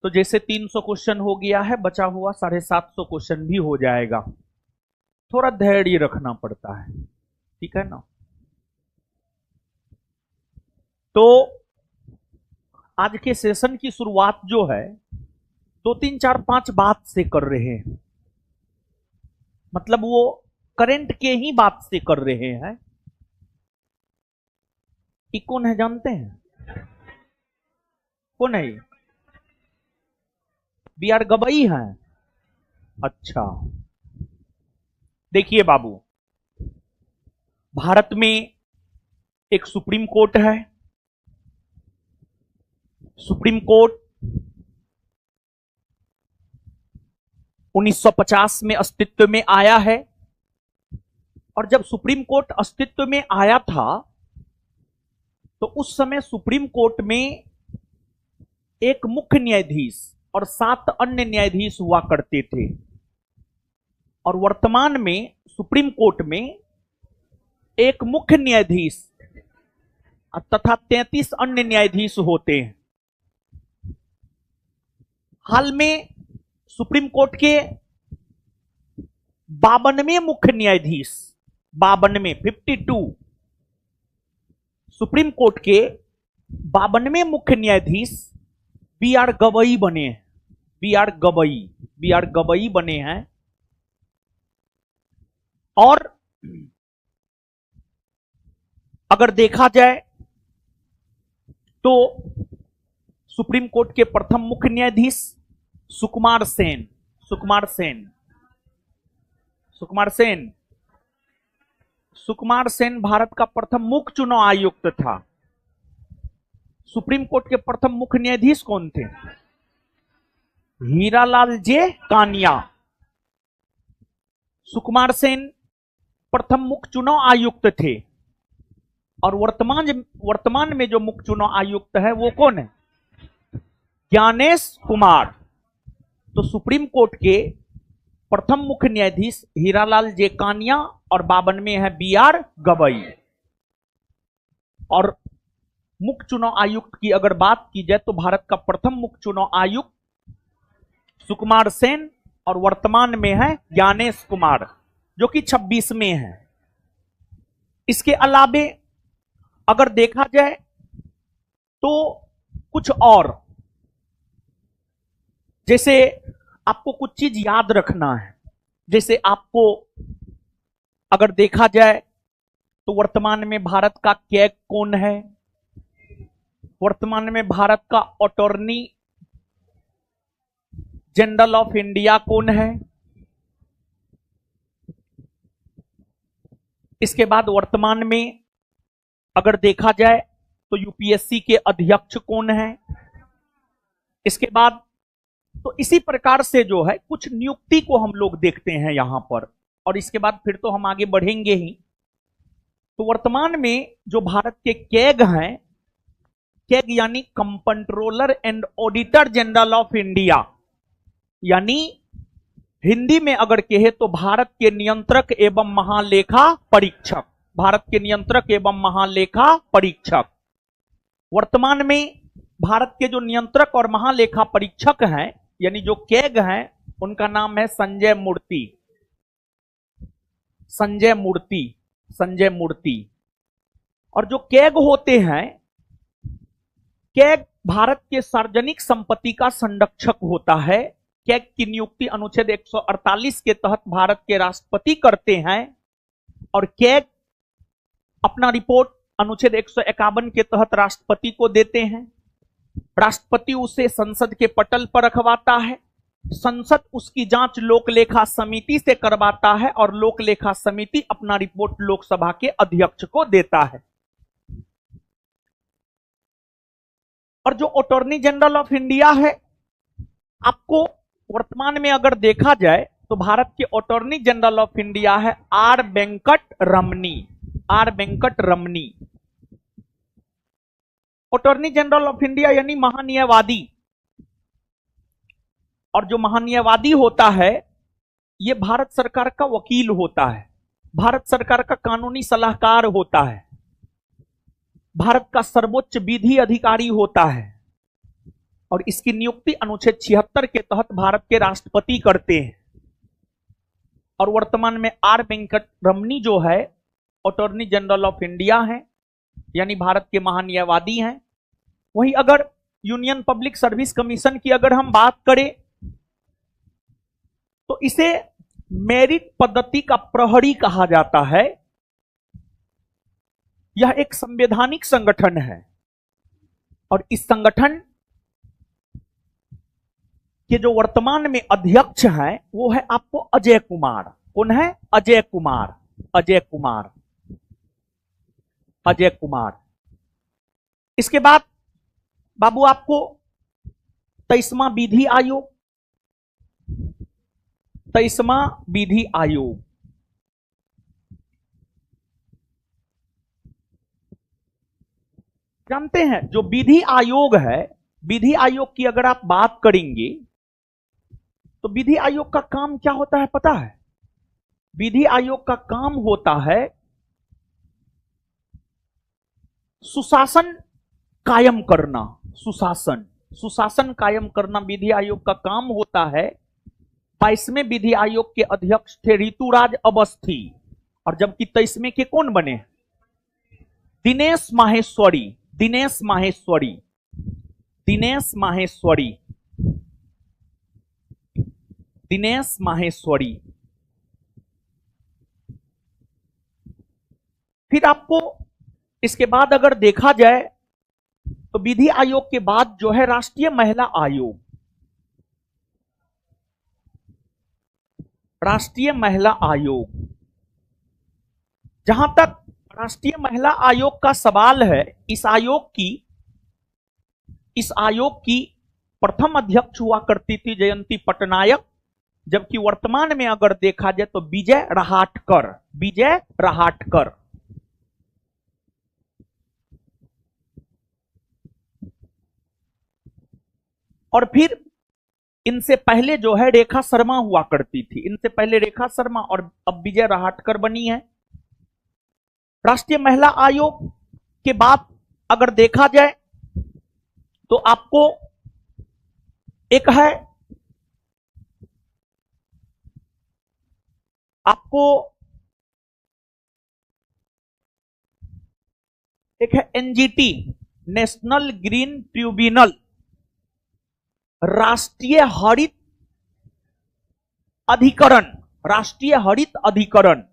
तो जैसे 300 क्वेश्चन हो गया है, बचा हुआ 750 क्वेश्चन भी हो जाएगा। थोड़ा धैर्य रखना पड़ता है, ठीक है ना। तो आज के सेशन की शुरुआत जो है 2 3 4 5 बात से कर रहे हैं, मतलब वो करंट के ही बात से कर रहे हैं। ये कौन है जानते हैं? कौन है? बी आर गवई है। अच्छा, देखिए बाबू, भारत में एक सुप्रीम कोर्ट है। सुप्रीम कोर्ट 1950 में अस्तित्व में आया है। और जब सुप्रीम कोर्ट अस्तित्व में आया था तो उस समय सुप्रीम कोर्ट में एक मुख्य न्यायाधीश और 7 अन्य न्यायाधीश हुआ करते थे। और वर्तमान में सुप्रीम कोर्ट में एक मुख्य न्यायाधीश तथा 33 अन्य न्यायाधीश होते हैं। हाल में सुप्रीम कोर्ट के 52वें मुख्य न्यायाधीश, 52 सुप्रीम कोर्ट के 52वें मुख्य न्यायाधीश बी आर गवई बने हैं। बी आर गवई बने हैं। और अगर देखा जाए तो सुप्रीम कोर्ट के प्रथम मुख्य न्यायाधीश सुकुमार सेन भारत का प्रथम मुख्य चुनाव आयुक्त था। सुप्रीम कोर्ट के प्रथम मुख्य न्यायाधीश कौन थे? हीरालाल जे कानिया। सुकुमार सेन प्रथम मुख्य चुनाव आयुक्त थे। और वर्तमान में जो मुख्य चुनाव आयुक्त है वो कौन है? ज्ञानेश कुमार। तो सुप्रीम कोर्ट के प्रथम मुख्य न्यायाधीश हीरालाल जे कानिया और 52वें है बी आर गवई। और मुख्य चुनाव आयुक्त की अगर बात की जाए तो भारत का प्रथम मुख्य चुनाव आयुक्त सुकुमार सेन और वर्तमान में है ज्ञानेश कुमार, जो कि 26वें है। इसके अलावे अगर देखा जाए तो कुछ और, जैसे आपको कुछ चीज याद रखना है। जैसे आपको अगर देखा जाए तो वर्तमान में भारत का कैग कौन है? वर्तमान में भारत का अटॉर्नी जनरल ऑफ इंडिया कौन है? इसके बाद वर्तमान में अगर देखा जाए तो यूपीएससी के अध्यक्ष कौन है? इसके बाद तो इसी प्रकार से जो है कुछ नियुक्ति को हम लोग देखते हैं यहां पर, और इसके बाद फिर तो हम आगे बढ़ेंगे ही। तो वर्तमान में जो भारत के कैग हैं, कैग यानी controller and auditor general of India, यानी हिंदी में अगर कहे तो भारत के नियंत्रक एवं महालेखा परीक्षक। भारत के नियंत्रक एवं महालेखा परीक्षक। वर्तमान में भारत के जो नियंत्रक और महालेखा परीक्षक हैं, यानी जो कैग हैं, उनका नाम है संजय मूर्ति। और जो कैग होते हैं, कैग भारत के सार्वजनिक संपत्ति का संरक्षक होता है। कैग की नियुक्ति अनुच्छेद 148 के तहत भारत के राष्ट्रपति करते हैं। और कैग अपना रिपोर्ट अनुच्छेद 151 के तहत राष्ट्रपति को देते हैं। राष्ट्रपति उसे संसद के पटल पर रखवाता है। संसद उसकी जांच लोक लेखा समिति से करवाता है और लोक लेखा समिति अपना रिपोर्ट लोकसभा के अध्यक्ष को देता है। और जो अटॉर्नी जनरल ऑफ इंडिया है, आपको वर्तमान में अगर देखा जाए तो भारत के अटॉर्नी जनरल ऑफ इंडिया है R Venkat Ramani. Attorney general of India यानी महान्यायवादी। और जो महान्यायवादी होता है ये भारत सरकार का वकील होता है, भारत सरकार का कानूनी सलाहकार होता है, भारत का सर्वोच्च विधि अधिकारी होता है। और इसकी नियुक्ति अनुच्छेद 76 के तहत भारत के राष्ट्रपति करते हैं। और वर्तमान में आर वेंकट रमनी जो है अटॉर्नी जनरल ऑफ इंडिया है, यानी भारत के महान्यायवादी हैं। वहीं अगर यूनियन पब्लिक सर्विस कमीशन की अगर हम बात करें तो इसे मेरिट पद्धति का प्रहरी कहा जाता है। यह एक संवैधानिक संगठन है और इस संगठन के जो वर्तमान में अध्यक्ष हैं वो है आपको अजय कुमार। कौन है? अजय कुमार। अजय कुमार, अजय कुमार। इसके बाद बाबू आपको 23वां विधि आयोग, 23वां विधि आयोग, जानते हैं जो विधि आयोग है, विधि आयोग की अगर आप बात करेंगे तो विधि आयोग का काम क्या होता है पता है? विधि आयोग का काम होता है सुशासन कायम करना। सुशासन कायम करना विधि आयोग का काम होता है। 22वें विधि आयोग के अध्यक्ष थे ऋतुराज अवस्थी, और जबकि 23वें के कौन बने? दिनेश माहेश्वरी। दिनेश माहेश्वरी, दिनेश माहेश्वरी, दिनेश माहेश्वरी। फिर आपको इसके बाद अगर देखा जाए तो विधि आयोग के बाद जो है राष्ट्रीय महिला आयोग। राष्ट्रीय महिला आयोग, जहां तक राष्ट्रीय महिला आयोग का सवाल है, इस आयोग की प्रथम अध्यक्ष हुआ करती थी जयंती पटनायक, जबकि वर्तमान में अगर देखा जाए तो विजय रहाटकर। विजय रहाटकर। और फिर इनसे पहले जो है रेखा शर्मा हुआ करती थी। इनसे पहले रेखा शर्मा और अब विजय रहाटकर बनी है। राष्ट्रीय महिला आयोग के बाद अगर देखा जाए तो आपको एक है, एनजीटी, नेशनल ग्रीन ट्रिब्यूनल, राष्ट्रीय हरित अधिकरण। राष्ट्रीय हरित अधिकरण,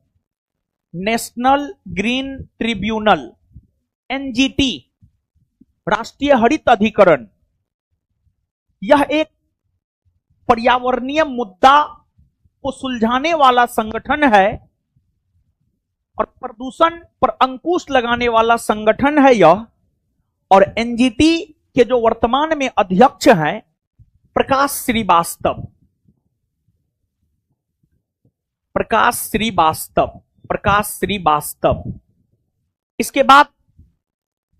नेशनल ग्रीन ट्रिब्यूनल, एनजीटी, राष्ट्रीय हरित अधिकरण। यह एक पर्यावरणीय मुद्दा को सुलझाने वाला संगठन है और प्रदूषण पर अंकुश लगाने वाला संगठन है यह। और एनजीटी के जो वर्तमान में अध्यक्ष हैं प्रकाश श्रीवास्तव। प्रकाश श्रीवास्तव, प्रकाश श्रीवास्तव। इसके बाद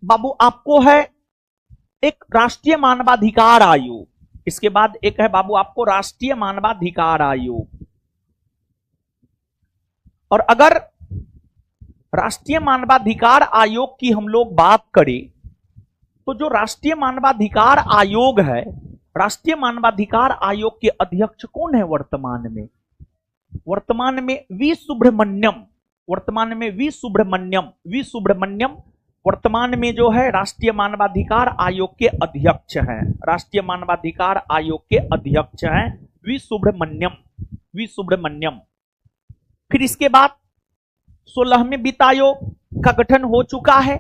बाबू आपको है एक राष्ट्रीय मानवाधिकार आयोग। इसके बाद एक है बाबू आपको राष्ट्रीय मानवाधिकार आयोग। और अगर राष्ट्रीय मानवाधिकार आयोग की हम लोग बात करें तो जो राष्ट्रीय मानवाधिकार आयोग है, राष्ट्रीय मानवाधिकार आयोग के अध्यक्ष कौन है वर्तमान में? वर्तमान में वी सुब्रमण्यम। वर्तमान में वी सुब्रमण्यम वर्तमान में जो है राष्ट्रीय मानवाधिकार आयोग के अध्यक्ष हैं। राष्ट्रीय मानवाधिकार आयोग के अध्यक्ष हैं वी सुब्रमण्यम। फिर इसके बाद 16वें वित्त आयोग का गठन हो चुका है।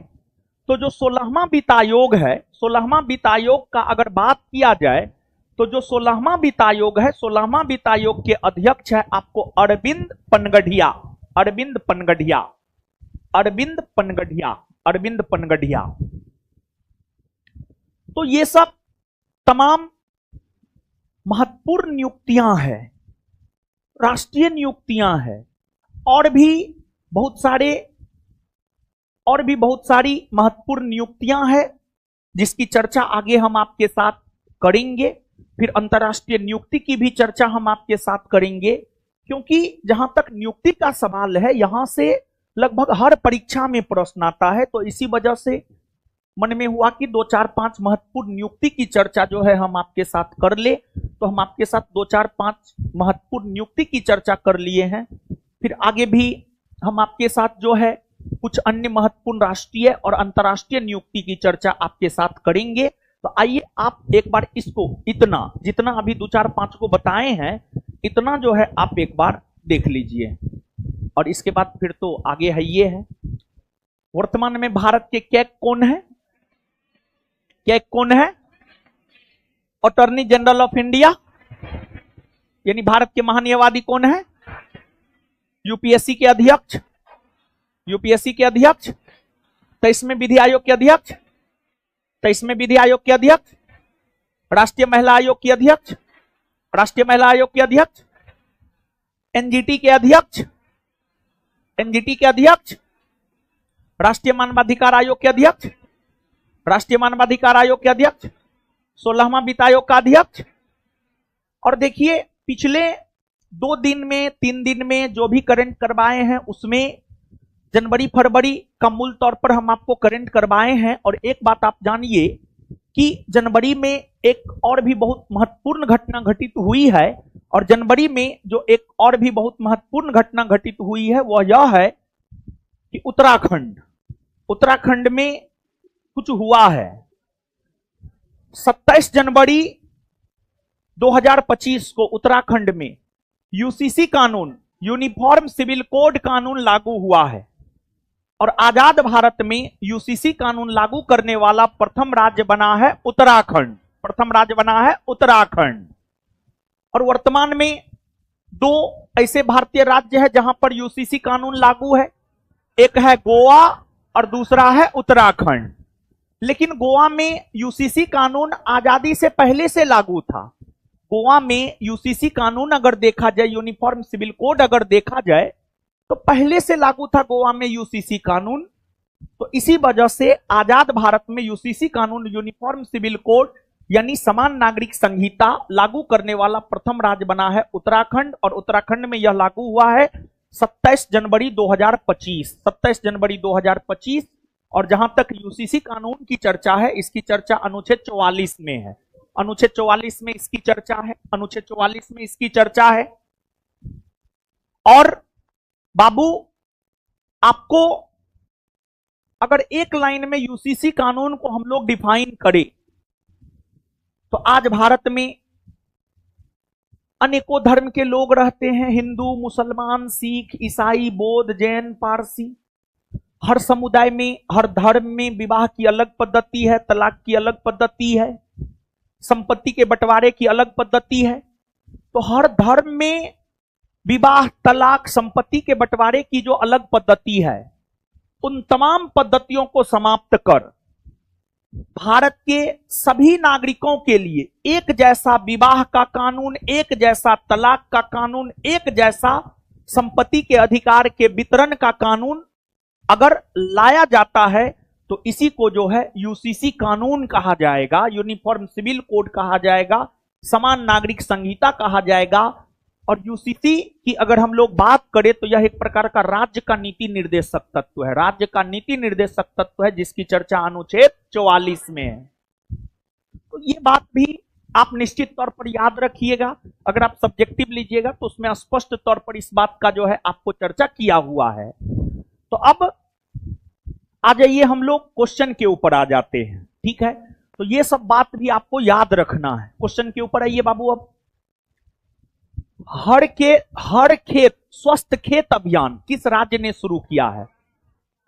तो जो 16वां वित्त आयोग है, 16वां वित्त आयोग का अगर बात किया जाए तो जो 16वां वित्त आयोग है, 16वां वित्त आयोग के अध्यक्ष है आपको अरविंद पनगढ़िया। अरविंद पनगढ़िया, अरविंद पनगढ़िया, अरविंद पनगढ़िया। तो ये सब तमाम महत्वपूर्ण नियुक्तियां हैं, राष्ट्रीय नियुक्तियां हैं। और भी बहुत सारी महत्वपूर्ण नियुक्तियां हैं जिसकी चर्चा आगे हम आपके साथ करेंगे। फिर अंतर्राष्ट्रीय नियुक्ति की भी चर्चा हम आपके साथ करेंगे, क्योंकि जहां तक नियुक्ति का सवाल है यहां से लगभग हर परीक्षा में प्रश्न आता है। तो इसी वजह से मन में हुआ कि 2-4-5 महत्वपूर्ण नियुक्ति की चर्चा जो है हम आपके साथ कर ले, तो हम आपके साथ 2-4-5 महत्वपूर्ण नियुक्ति की चर्चा कर लिए हैं। फिर आगे भी हम आपके साथ जो है कुछ अन्य महत्वपूर्ण राष्ट्रीय और अंतर्राष्ट्रीय नियुक्ति की चर्चा आपके साथ करेंगे। तो आइए आप एक बार इसको, इतना जितना अभी 2-4-5 को बताए हैं, इतना जो है आप एक बार देख लीजिए, और इसके बाद फिर तो आगे है ये है, वर्तमान में भारत के कैग कौन है? कैग कौन है? अटॉर्नी जनरल ऑफ इंडिया, यानी भारत के महान्यायवादी कौन है? यूपीएससी के अध्यक्ष, यूपीएससी के अध्यक्ष, 23वें विधि आयोग के अध्यक्ष, 23वें विधि आयोग के अध्यक्ष, राष्ट्रीय महिला आयोग के अध्यक्ष, राष्ट्रीय महिला आयोग के अध्यक्ष, एनजीटी के अध्यक्ष, एनजीटी के अध्यक्ष, राष्ट्रीय मानवाधिकार आयोग के अध्यक्ष, राष्ट्रीय मानवाधिकार आयोग के अध्यक्ष, 16वां वित्त आयोग का अध्यक्ष। और देखिए पिछले 2 दिन में 3 दिन में जो भी करंट करवाए हैं उसमें जनवरी फरवरी का मूल तौर पर हम आपको करंट करवाए हैं। और एक बात आप जानिए कि जनवरी में एक और भी बहुत महत्वपूर्ण घटना घटित हुई है, और जनवरी में जो एक और भी बहुत महत्वपूर्ण घटना घटित हुई है वह यह है कि उत्तराखंड में कुछ हुआ है। 27 जनवरी 2025 को उत्तराखंड में यूसीसी कानून, यूनिफॉर्म सिविल कोड कानून लागू हुआ है, और आजाद भारत में यूसीसी कानून लागू करने वाला प्रथम राज्य बना है उत्तराखंड, प्रथम राज्य बना है उत्तराखंड। और वर्तमान में 2 ऐसे भारतीय राज्य हैं जहां पर यूसीसी कानून लागू है, एक है गोवा और दूसरा है उत्तराखंड। लेकिन गोवा में यूसीसी कानून आजादी से पहले से लागू था। गोवा में यूसीसी कानून अगर देखा जाए, यूनिफॉर्म सिविल कोड अगर देखा जाए, तो पहले से लागू था गोवा में यूसीसी कानून। तो इसी वजह से आजाद भारत में यूसीसी कानून, यूनिफॉर्म सिविल कोड यानी समान नागरिक संहिता लागू करने वाला प्रथम राज्य बना है उत्तराखंड, और उत्तराखंड में यह लागू हुआ है 27 जनवरी 2025, 27 जनवरी 2025। और जहां तक यूसीसी कानून की चर्चा है, इसकी चर्चा अनुच्छेद 44 में है, अनुच्छेद 44 में इसकी चर्चा है, अनुच्छेद 44 में इसकी चर्चा है। और बाबू आपको अगर एक लाइन में यूसीसी कानून को हम लोग डिफाइन करें, तो आज भारत में अनेकों धर्म के लोग रहते हैं, हिंदू, मुसलमान, सिख, ईसाई, बौद्ध, जैन, पारसी। हर समुदाय में, हर धर्म में विवाह की अलग पद्धति है, तलाक की अलग पद्धति है, संपत्ति के बंटवारे की अलग पद्धति है। तो हर धर्म में विवाह, तलाक, संपत्ति के बंटवारे की जो अलग पद्धति है, उन तमाम पद्धतियों को समाप्त कर भारत के सभी नागरिकों के लिए एक जैसा विवाह का कानून, एक जैसा तलाक का कानून, एक जैसा संपत्ति के अधिकार के वितरण का कानून अगर लाया जाता है, तो इसी को जो है यूसीसी कानून कहा जाएगा, यूनिफॉर्म सिविल कोड कहा जाएगा, समान नागरिक संहिता कहा जाएगा। और यूसीसी की अगर हम लोग बात करें तो यह एक प्रकार का राज्य का नीति निर्देशक तत्व है, राज्य का नीति निर्देशक तत्व है, जिसकी चर्चा अनुच्छेद 44 में है। तो ये बात भी आप निश्चित तौर पर याद रखिएगा। अगर आप सब्जेक्टिव लीजिएगा तो उसमें स्पष्ट तौर पर इस बात का जो है आपको चर्चा किया हुआ है। तो अब आ जाइए, हम लोग क्वेश्चन के ऊपर आ जाते हैं, ठीक है। तो ये सब बात भी आपको याद रखना है। क्वेश्चन के ऊपर आइए बाबू। अब हर खेत स्वस्थ खेत अभियान किस राज्य ने शुरू किया है?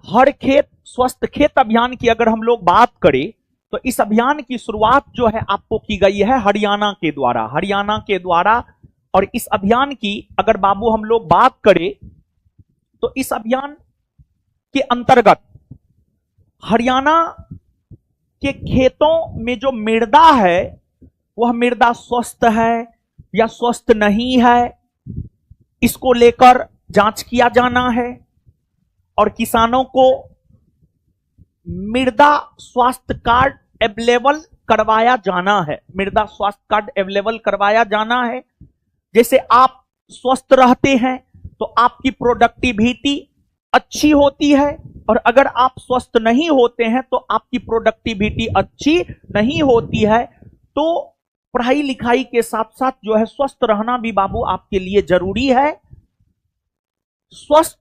हर खेत स्वस्थ खेत अभियान की अगर हम लोग बात करें तो इस अभियान की शुरुआत जो है आपको की गई है हरियाणा के द्वारा, हरियाणा के द्वारा। और इस अभियान की अगर बाबू हम लोग बात करें तो इस अभियान के अंतर्गत हरियाणा के खेतों में जो मृदा है वह मृदा स्वस्थ है या स्वस्थ नहीं है, इसको लेकर जांच किया जाना है। और किसानों को मृदा स्वास्थ्य कार्ड अवेलेबल करवाया जाना है, मृदा स्वास्थ्य कार्ड अवेलेबल करवाया जाना है। जैसे आप स्वस्थ रहते हैं तो आपकी प्रोडक्टिविटी अच्छी होती है, और अगर आप स्वस्थ नहीं होते हैं तो आपकी प्रोडक्टिविटी अच्छी नहीं होती है। तो पढ़ाई लिखाई के साथ साथ जो है स्वस्थ रहना भी बाबू आपके लिए जरूरी है। स्वस्थ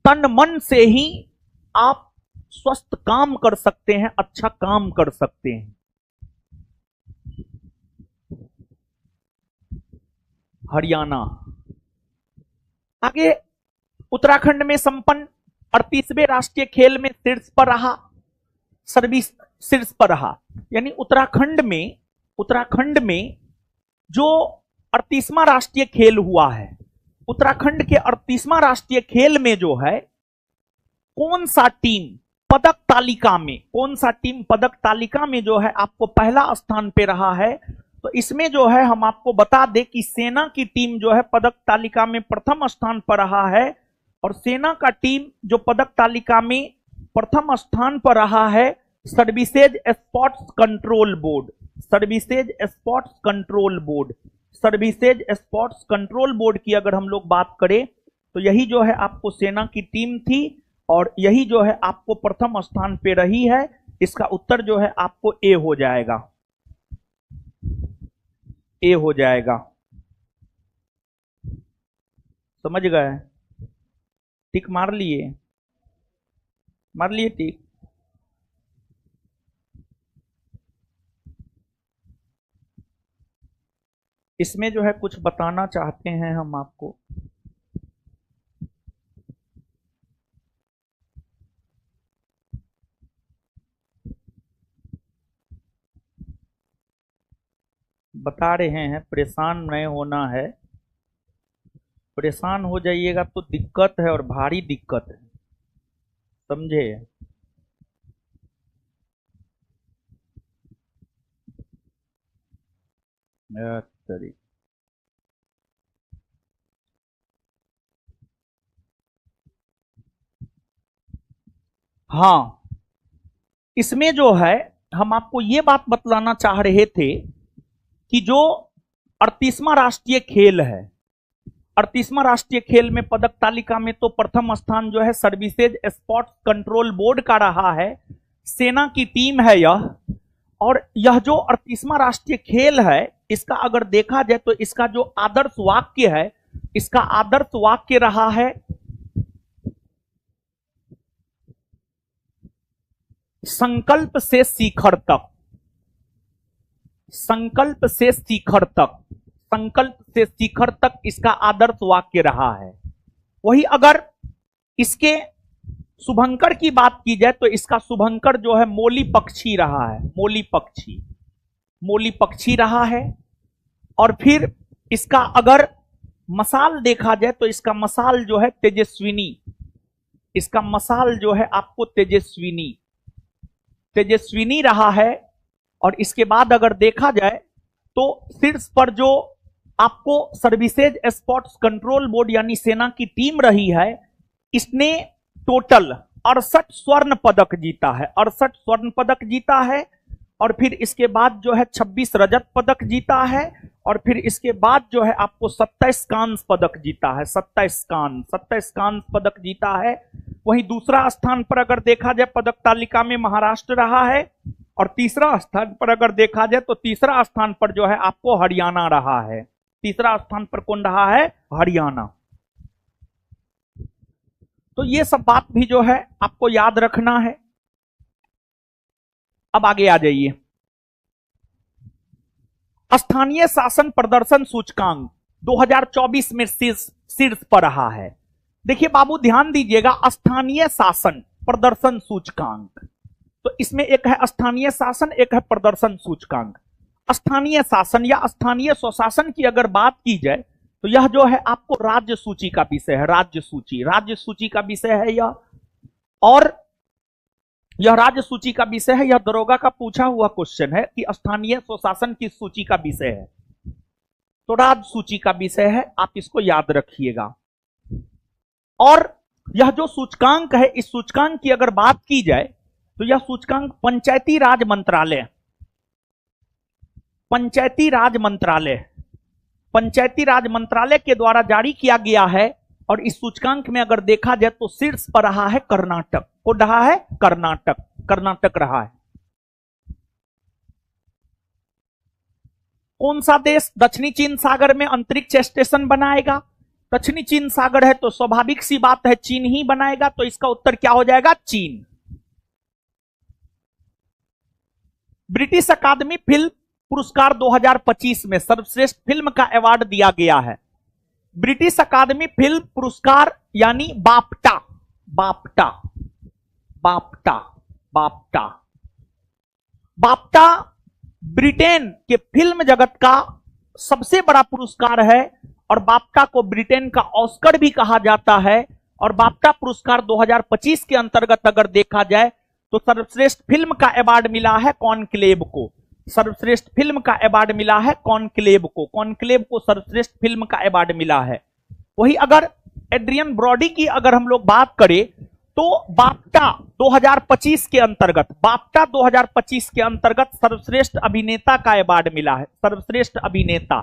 तन मन से ही आप स्वस्थ काम कर सकते हैं, अच्छा काम कर सकते हैं। हरियाणा आगे उत्तराखंड में संपन्न 38वें राष्ट्रीय खेल में शीर्ष पर रहा, सर्विस शीर्ष पर रहा। यानी उत्तराखंड में जो 38वां राष्ट्रीय खेल हुआ है, उत्तराखंड के 38वां राष्ट्रीय खेल में जो है कौन सा टीम पदक तालिका में जो है आपको पहला स्थान पे रहा है, तो इसमें जो है हम आपको बता दें कि सेना की टीम जो है पदक तालिका में प्रथम स्थान पर रहा है। और सेना का टीम जो पदक तालिका में प्रथम स्थान पर रहा है, सर्विसेज स्पोर्ट्स कंट्रोल बोर्ड की अगर हम लोग बात करें तो यही जो है आपको सेना की टीम थी, और यही जो है आपको प्रथम स्थान पे रही है। इसका उत्तर जो है आपको ए हो जाएगा। समझ गए? टिक मार लिए टिक। इसमें जो है कुछ बताना चाहते हैं हम आपको। बता रहे हैं परेशान नहीं होना है, परेशान हो जाइएगा तो दिक्कत है और भारी दिक्कत है, समझे? हाँ, इसमें जो है हम आपको ये बात बतलाना चाह रहे थे कि जो 38वां राष्ट्रीय खेल है, 38वां राष्ट्रीय खेल में पदक तालिका में तो प्रथम स्थान जो है सर्विसेज स्पोर्ट्स कंट्रोल बोर्ड का रहा है, सेना की टीम है यह। और यह जो 38वां राष्ट्रीय खेल है, इसका अगर देखा जाए तो इसका जो आदर्श वाक्य है, इसका आदर्श वाक्य रहा है संकल्प से शिखर तक। संकल्प से शिखर तक इसका आदर्श वाक्य रहा है। वही अगर इसके शुभंकर की बात की जाए तो इसका शुभंकर जो है मोली पक्षी रहा है, मोली पक्षी रहा है। और फिर इसका अगर मसाल देखा जाए तो इसका मसाल जो है तेजस्विनी, इसका मसाल जो है आपको तेजस्विनी रहा है। और इसके बाद अगर देखा जाए तो शीर्ष पर जो आपको सर्विसेज स्पोर्ट्स कंट्रोल बोर्ड यानी सेना की टीम रही है, इसने टोटल 68 स्वर्ण पदक जीता है, 68 स्वर्ण पदक जीता है। और फिर इसके बाद जो है 26 रजत पदक जीता है। और फिर इसके बाद जो है आपको 27 कांस्य पदक जीता है, 27 कांस्य पदक जीता है। वहीं दूसरा स्थान पर अगर देखा जाए पदक तालिका में महाराष्ट्र रहा है, और तीसरा स्थान पर अगर देखा जाए तो तीसरा स्थान पर जो है आपको हरियाणा रहा है। तीसरा स्थान पर कौन रहा है? हरियाणा। तो ये सब बात भी जो है आपको याद रखना है। अब आगे आ जाइए। स्थानीय शासन प्रदर्शन सूचकांक 2024 में शीर्ष पर रहा है। देखिए बाबू ध्यान दीजिएगा, स्थानीय शासन प्रदर्शन सूचकांक, तो इसमें एक है स्थानीय शासन, एक है प्रदर्शन सूचकांक। स्थानीय शासन या स्थानीय स्वशासन की अगर बात की जाए तो यह जो है आपको राज्य सूची का विषय है, राज्य सूची का विषय है यह। और यह राज्य सूची का विषय है, यह दरोगा का पूछा हुआ क्वेश्चन है कि स्थानीय स्वशासन किस सूची का विषय है, तो राज्य सूची का विषय है, आप इसको याद रखिएगा। और यह जो सूचकांक है, इस सूचकांक की अगर बात की जाए तो यह सूचकांक पंचायती राज मंत्रालय के द्वारा जारी किया गया है। और इस सूचकांक में अगर देखा जाए तो शीर्ष पर रहा है कर्नाटक। कौन रहा है? कर्नाटक। कर्नाटक रहा है। कौन सा देश दक्षिणी चीन सागर में अंतरिक्ष स्टेशन बनाएगा? दक्षिणी चीन सागर है तो स्वाभाविक सी बात है चीन ही बनाएगा, तो इसका उत्तर क्या हो जाएगा? चीन। ब्रिटिश अकादमी फिल्म पुरस्कार 2025 में सर्वश्रेष्ठ फिल्म का अवार्ड दिया गया है। ब्रिटिश अकादमी फिल्म पुरस्कार यानी BAFTA, BAFTA, BAFTA, BAFTA, BAFTA Britain के फिल्म जगत का सबसे बड़ा पुरस्कार है और बाफ्टा को ब्रिटेन का ऑस्कर भी कहा जाता है। और बाफ्टा पुरस्कार 2025 के अंतर्गत अगर देखा जाए तो सर्वश्रेष्ठ फिल्म का अवार्ड मिला है कॉन्क्लेव को। सर्वश्रेष्ठ फिल्म का अवार्ड मिला है कॉन्क्लेव को। कॉन्क्लेव को सर्वश्रेष्ठ फिल्म का अवार्ड मिला है। वही अगर एड्रियन ब्रॉडी की अगर हम लोग बात करें तो बाफ्टा 2025 के अंतर्गत, बाफ्टा 2025 के अंतर्गत सर्वश्रेष्ठ अभिनेता का अवार्ड मिला है। सर्वश्रेष्ठ अभिनेता,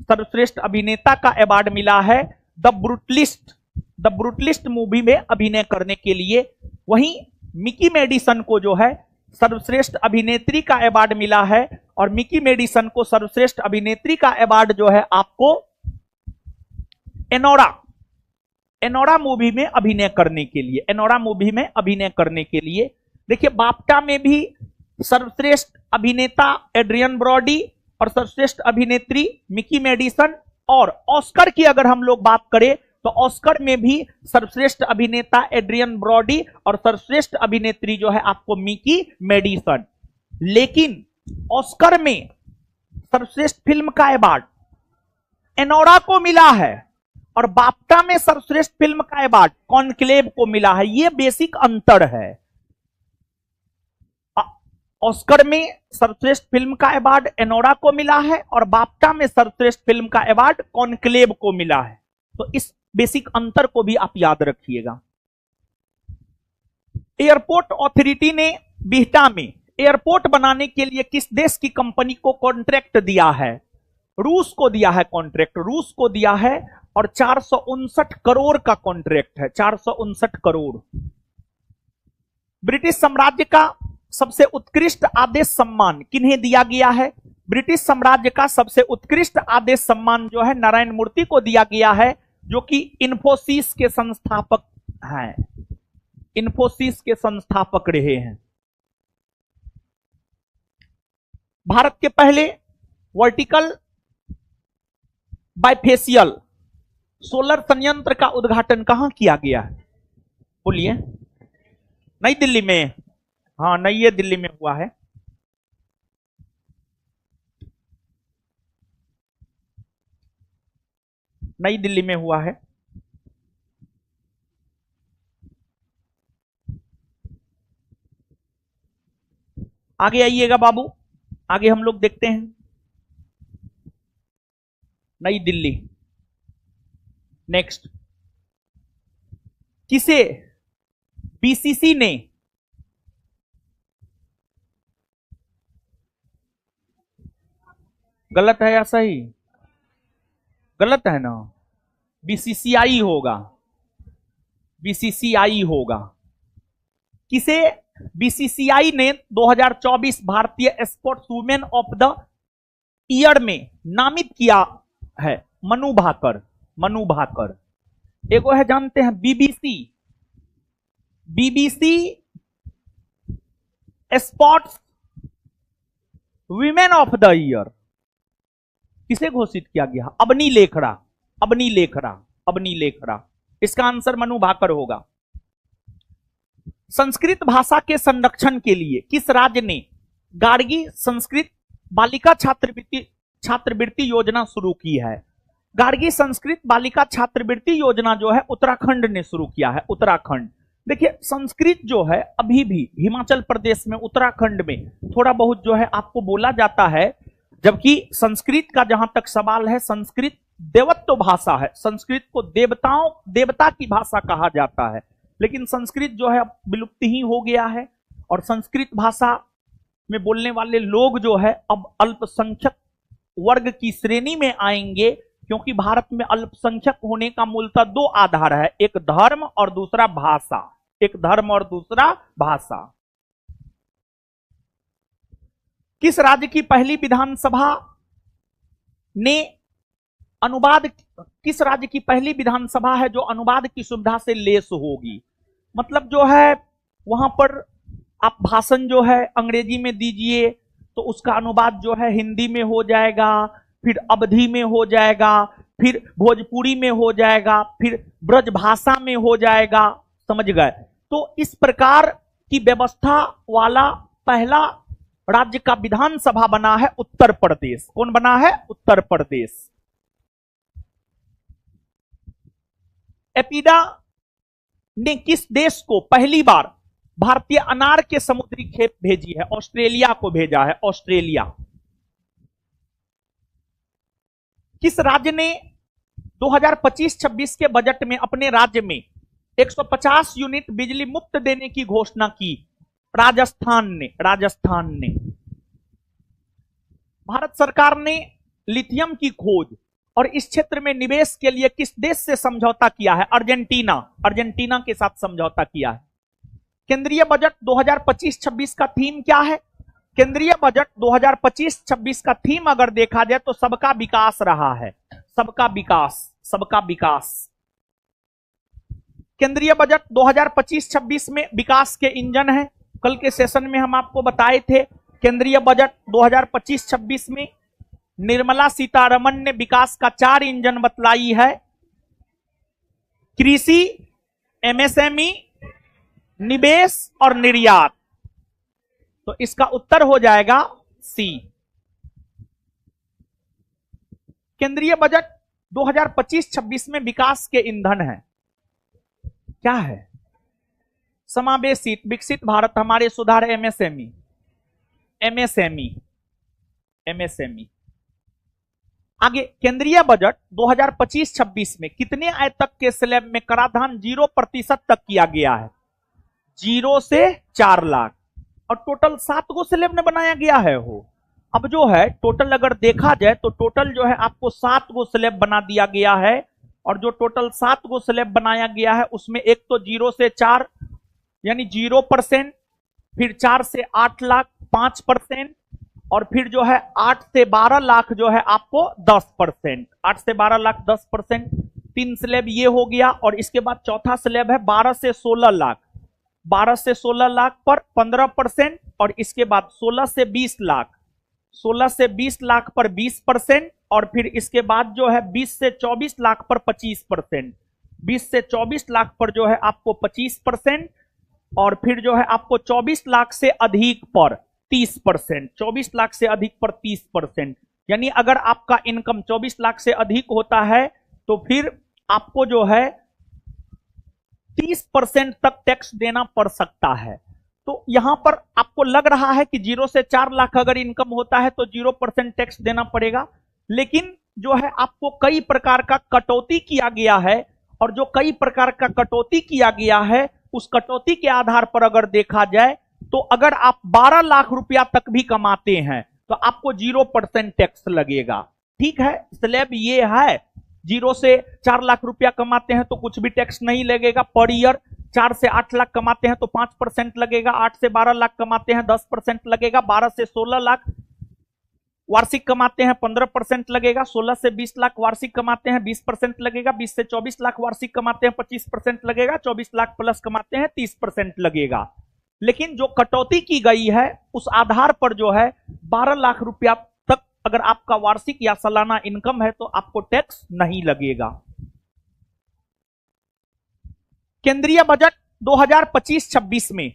सर्वश्रेष्ठ अभिनेता का अवार्ड मिला है the brutalist, the brutalist movie में अभिनय करने के लिए। वहीं मिकी मेडिसन को जो है सर्वश्रेष्ठ अभिनेत्री का अवार्ड मिला है और मिकी मेडिसन को सर्वश्रेष्ठ अभिनेत्री का अवार्ड जो है आपको एनोरा, एनोरा मूवी में अभिनय करने के लिए, एनोरा मूवी में अभिनय करने के लिए। देखिए बाफ्टा में भी सर्वश्रेष्ठ अभिनेता एड्रियन ब्रॉडी और सर्वश्रेष्ठ अभिनेत्री मिकी मेडिसन, और ऑस्कर की अगर हम लोग बात करें तो ऑस्कर में भी सर्वश्रेष्ठ अभिनेता एड्रियन ब्रॉडी और सर्वश्रेष्ठ अभिनेत्री जो है आपको मिकी मेडिसन। लेकिन ऑस्कर में सर्वश्रेष्ठ फिल्म का अवार्ड एनोरा को मिला है और बाफ्टा में सर्वश्रेष्ठ फिल्म का अवार्ड कॉन्क्लेव को मिला है। यह बेसिक अंतर है। ऑस्कर में सर्वश्रेष्ठ फिल्म का अवार्ड एनोरा को मिला है और बाफ्टा में सर्वश्रेष्ठ फिल्म का अवार्ड कॉन्क्लेव को मिला है। तो इस बेसिक अंतर को भी आप याद रखिएगा। एयरपोर्ट अथॉरिटी ने बिहटा में एयरपोर्ट बनाने के लिए किस देश की कंपनी को कॉन्ट्रैक्ट दिया है? रूस को दिया है कॉन्ट्रैक्ट, रूस को दिया है और 459 करोड़ का कॉन्ट्रैक्ट है, 459 करोड़। ब्रिटिश साम्राज्य का सबसे उत्कृष्ट आदेश सम्मान किन्हें दिया गया है? ब्रिटिश साम्राज्य का सबसे उत्कृष्ट आदेश सम्मान जो है नारायण मूर्ति को दिया गया है, जो कि इन्फोसिस के संस्थापक हैं, इन्फोसिस के संस्थापक रहे हैं। भारत के पहले वर्टिकल बाइफेशियल सोलर संयंत्र का उद्घाटन कहां किया गया है? बोलिए। नई दिल्ली में। हाँ, नई दिल्ली में हुआ है। नई दिल्ली में हुआ है। आगे आइएगा बाबू, आगे हम लोग देखते हैं। नई दिल्ली। नेक्स्ट, किसे बीसीसी ने गलत है या सही? गलत है ना, बीसीसीआई होगा, बीसीसीआई होगा। किसे बीसीसीआई ने 2024 भारतीय sports women of the year में नामित किया है? मनु भाकर, मनु भाकर। एगो है जानते हैं BBC, BBC sports women of the year किसे घोषित किया गया? अबनी लेखरा, अबनी लेखरा, अबनी लेखरा। इसका आंसर मनु भाकर होगा। संस्कृत भाषा के संरक्षण के लिए किस राज्य ने गार्गी संस्कृत बालिका छात्रवृत्ति योजना शुरू की है? गार्गी संस्कृत बालिका छात्रवृत्ति योजना जो है उत्तराखंड ने शुरू किया है, उत्तराखंड। देखिए संस्कृत जो है अभी भी हिमाचल प्रदेश में उत्तराखंड में थोड़ा बहुत जो है आपको बोला जाता है, जबकि संस्कृत का जहां तक सवाल है, संस्कृत देवत्व भाषा है, संस्कृत को देवता की भाषा कहा जाता है। लेकिन संस्कृत जो है अब विलुप्त ही हो गया है और संस्कृत भाषा में बोलने वाले लोग जो है अब अल्पसंख्यक वर्ग की श्रेणी में आएंगे, क्योंकि भारत में अल्पसंख्यक होने का मूलतः दो आधार है, एक धर्म और दूसरा भाषा। एक धर्म और दूसरा भाषा। किस राज्य की पहली विधानसभा ने अनुवाद, किस राज्य की पहली विधानसभा है जो अनुवाद की सुविधा से लेस होगी? मतलब जो है वहां पर आप भाषण जो है अंग्रेजी में दीजिए तो उसका अनुवाद जो है हिंदी में हो जाएगा, फिर अवधी में हो जाएगा, फिर भोजपुरी में हो जाएगा, फिर ब्रज भाषा में हो जाएगा। समझ गए? तो इस प्रकार की व्यवस्था वाला पहला राज्य का विधानसभा बना है उत्तर प्रदेश। कौन बना है? उत्तर प्रदेश। एपिडा ने किस देश को पहली बार भारतीय अनार के समुद्री खेप भेजी है? ऑस्ट्रेलिया को भेजा है, ऑस्ट्रेलिया। किस राज्य ने 2025-26 के बजट में अपने राज्य में 150 यूनिट बिजली मुफ्त देने की घोषणा की? राजस्थान ने। राजस्थान ने। भारत सरकार ने लिथियम की खोज और इस क्षेत्र में निवेश के लिए किस देश से समझौता किया है? अर्जेंटीना। अर्जेंटीना के साथ समझौता किया है। केंद्रीय बजट 2025-26 का थीम क्या है? केंद्रीय बजट 2025-26 का थीम अगर देखा जाए तो सबका विकास रहा है। सबका विकास, सबका विकास। केंद्रीय बजट 2025-26 में विकास के इंजन है। कल के सेशन में हम आपको बताए थे केंद्रीय बजट 2025-26 में निर्मला सीतारमण ने विकास का 4 इंजन बतलाई है। कृषि, एमएसएमई, निवेश और निर्यात। तो इसका उत्तर हो जाएगा सी। केंद्रीय बजट 2025-26 में विकास के ईंधन है क्या है? समावेशी, विकसित भारत, हमारे सुधार, एमएसएमई। MSME, MSME. आगे केंद्रीय बजट 2025-26 में कितने आय तक के स्लैब में कराधान 0% तक किया गया है? 0 से 4 लाख। और टोटल 7 गो स्लैब में बनाया गया है हो। अब जो है टोटल अगर देखा जाए तो टोटल जो है आपको 7 गो स्लैब बना दिया गया है। और जो टोटल 7 गो स्लैब बनाया गया है उसमें एक तो 0 से 4 यानी 0%, फिर 4 से 8 लाख 5%, और फिर जो है 8 से 12 लाख जो है आपको 10%। 8 से 12 लाख 10%। 3 स्लैब ये हो गया। और इसके बाद चौथा स्लैब है 12 से 16 लाख। 12 से 16 लाख पर 15%, और इसके बाद 16 से 20 लाख। 16 से 20 लाख पर 20%, और फिर इसके बाद जो है 20 से 24 लाख पर 25%। 20 से 24 लाख पर जो है आपको 25%, और फिर जो है आपको 24 लाख से अधिक पर 30%। 24 लाख से अधिक पर 30%। यानी अगर आपका इनकम 24 लाख से अधिक होता है तो फिर आपको जो है 30% तक टैक्स देना पड़ सकता है। तो यहां पर आपको लग रहा है कि 0 से 4 लाख अगर इनकम होता है तो 0% टैक्स देना पड़ेगा, लेकिन जो है आपको कई प्रकार का कटौती किया गया है। और जो कई प्रकार का कटौती किया गया है उस कटौती के आधार पर अगर देखा जाए तो अगर आप 12 लाख रुपया तक भी कमाते हैं तो आपको 0% टैक्स लगेगा। ठीक है, स्लैब ये है। 0 से 4 लाख रुपया कमाते हैं तो कुछ भी टैक्स नहीं लगेगा पर ईयर। 4 से 8 लाख कमाते हैं तो 5% लगेगा। 8 से 12 लाख कमाते हैं 10% लगेगा। 12 से 16 लाख वार्षिक कमाते हैं 15% लगेगा। 16 से 20 लाख वार्षिक कमाते हैं 20% लगेगा। 20 से 24 लाख वार्षिक कमाते हैं 25% लगेगा। 24 लाख प्लस कमाते हैं 30% लगेगा। लेकिन जो कटौती की गई है उस आधार पर जो है 12 लाख रुपया तक अगर आपका वार्षिक या सालाना इनकम है तो आपको टैक्स नहीं लगेगा। केंद्रीय बजट 2025-26 में